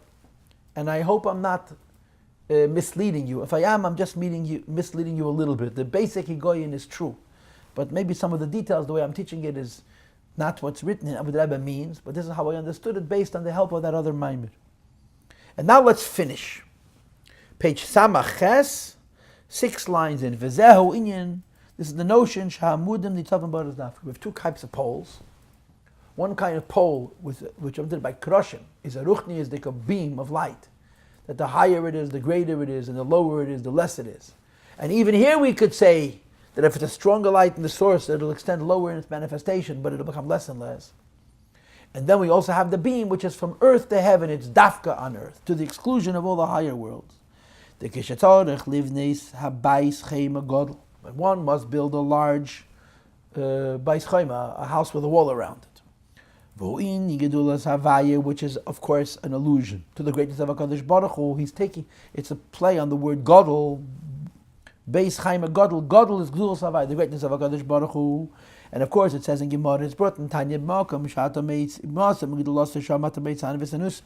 and I hope I'm not misleading you. If I am, I'm just misleading you a little bit. The basic Higoyin is true, but maybe some of the details, the way I'm teaching it, is not what's written in what the Rebbe means, but this is how I understood it based on the help of that other Maimir. And now let's finish. Page Samach Ches, 6 lines in V'zehu Inyan. This is the notion Shahamudim Nitzavim Baras Daf. We have 2 types of poles. One kind of pole, which I'm did by Kroshim, is a ruchni, is like a beam of light. That the higher it is, the greater it is, and the lower it is, the less it is. And even here we could say that if it's a stronger light in the source, it'll extend lower in its manifestation, but it'll become less and less. And then we also have the beam, which is from earth to heaven. It's dafka on earth, to the exclusion of all the higher worlds. The kishatorech livnes habayis chayma godl. But one must build a large bayis chayma, a house with a wall around it. V'u'in yigedulas havaya, which is of course an allusion to the greatness of HaKadosh Baruch Hu. He's taking, it's a play on the word godl. Bayis chayma godl. Godl is gedulas havaya, the greatness of HaKadosh Baruch Hu. And of course it says in Gemara, it's brought in Tanya Makam Shata Meitz Masam Gedulas Shamata Meitz Hanvis Anus.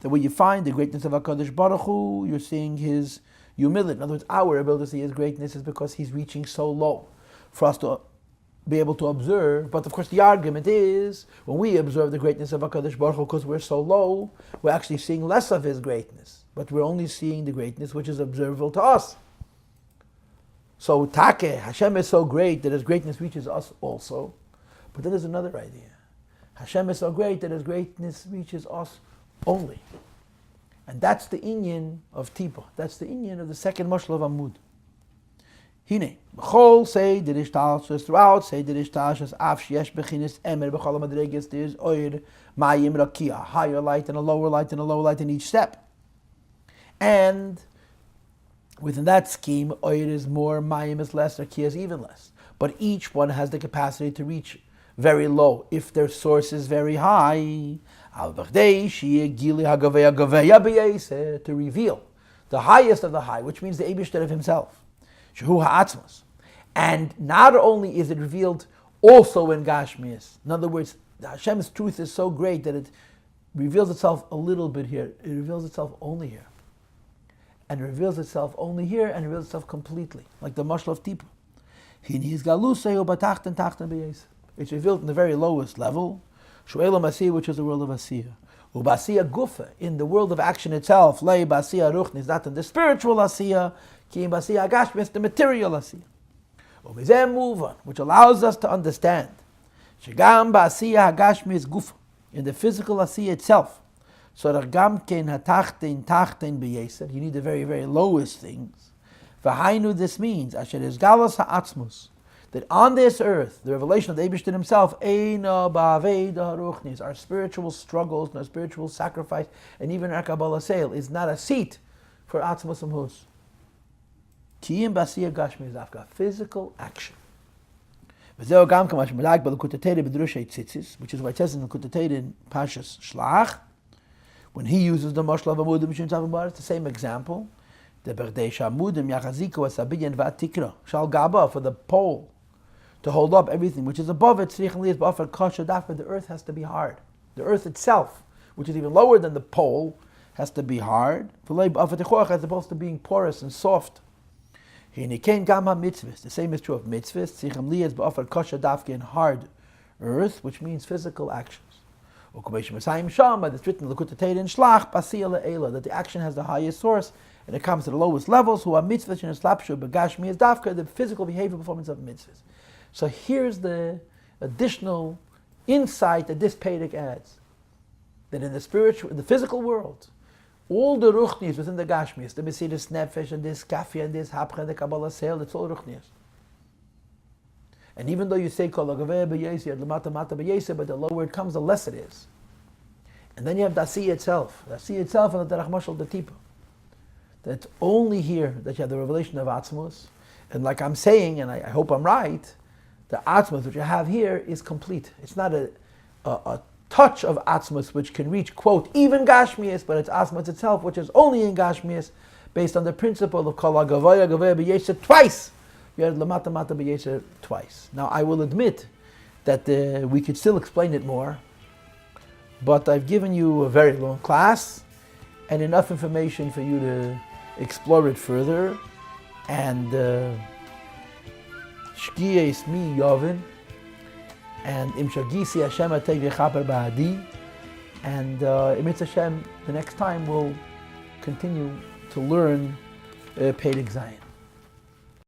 That when you find the greatness of HaKadosh Baruch Hu, you're seeing his humility. In other words, our ability to see his greatness is because he's reaching so low for us to be able to observe. But of course the argument is, when we observe the greatness of HaKadosh Baruch Hu, because we're so low, we're actually seeing less of his greatness. But we're only seeing the greatness which is observable to us. So Take, Hashem is so great that his greatness reaches us also. But then there's another idea. Hashem is so great that his greatness reaches us only. And that's the inyan of Tipa. That's the inyan of the second mashal of Amud. Hine, b'chol say the rishtashas throughout, say the rishtashas af sheyesh bechinis emer b'chol madreges, there's oyer mayim rakia, a higher light and a lower light and a lower light in each step. And within that scheme, oyer is more, mayim is less, rakia is even less. But each one has the capacity to reach very low if their source is very high. To reveal the highest of the high, which means the Eibishter of himself. And not only is it revealed also in Gashmias. In other words, Hashem's truth is so great that it reveals itself a little bit here. It reveals itself only here. And it reveals itself only here and it reveals itself completely. Like the Mashal of Tipa. It's revealed in the very lowest level, which is the world of Asiya. Ubasiya Gufa, in the world of action itself, Lei Basiya Ruchni, is not in the spiritual Asiya, Ki Basiya Agashmi, the material Asiya. Ubizeh move on, which allows us to understand, Shagam Basiya Agashmi is Gufa, in the physical Asiya itself. So Ragam Ken Hatachten Beyeser, you need the very, very lowest things. V'hainu, this means, Asher is Galos Ha'atzmus, that on this earth, the revelation of the Eibishter himself, our spiritual struggles, our spiritual sacrifice, and even our Kabbalah sale is not a seat for Atzmos Amhus. Kiyim Basiya Gashmi is Afka, physical action. Which is why it says in the Kutatei in Pashas Shlach, when he uses the Mashal of Amudim Mishim Tzavim, it's the same example. The Berdesha Amudim Yachaziko Asabiyan Vatikra Shal Gaba, for the pole to hold up everything which is above it, the earth has to be hard. The earth itself, which is even lower than the pole, has to be hard, as opposed to being porous and soft. The same is true of mitzvahs. In hard earth, which means physical actions. It's written in Maamar Basi Legani that the action has the highest source and it comes to the lowest levels. Who are mitzvahs in the physical behavior performance of mitzvahs. So here's the additional insight that this perek adds: that in the physical world, all the ruchnias within the gashmias, the Mesidus Nefesh and this kafia and this hapcha and the Kabbalah Seil, it's all ruchnias. And even though you say kol agaveh b'yesir, lamata mata b'yesir, but the lower it comes, the less it is. And then you have the Asiya itself. The Asiya itself and the Derech Mashal the Tipa. That's only here that you have the revelation of Atzmos. And like I'm saying, and I hope I'm right, the Atzmos which you have here is complete. It's not a touch of Atzmos which can reach, quote, even Gashmias, but it's Atzmos itself, which is only in Gashmias, based on the principle of kol agaveh b'yesir twice. You had lamata mata b'yesir twice. Now I will admit that we could still explain it more, but I've given you a very long class and enough information for you to explore it further. And shkiya ismi yovin, and im shagisi Hashem atei v'chaper ba'adi, and Emitz Hashem, the next time we'll continue to learn perek Zayin.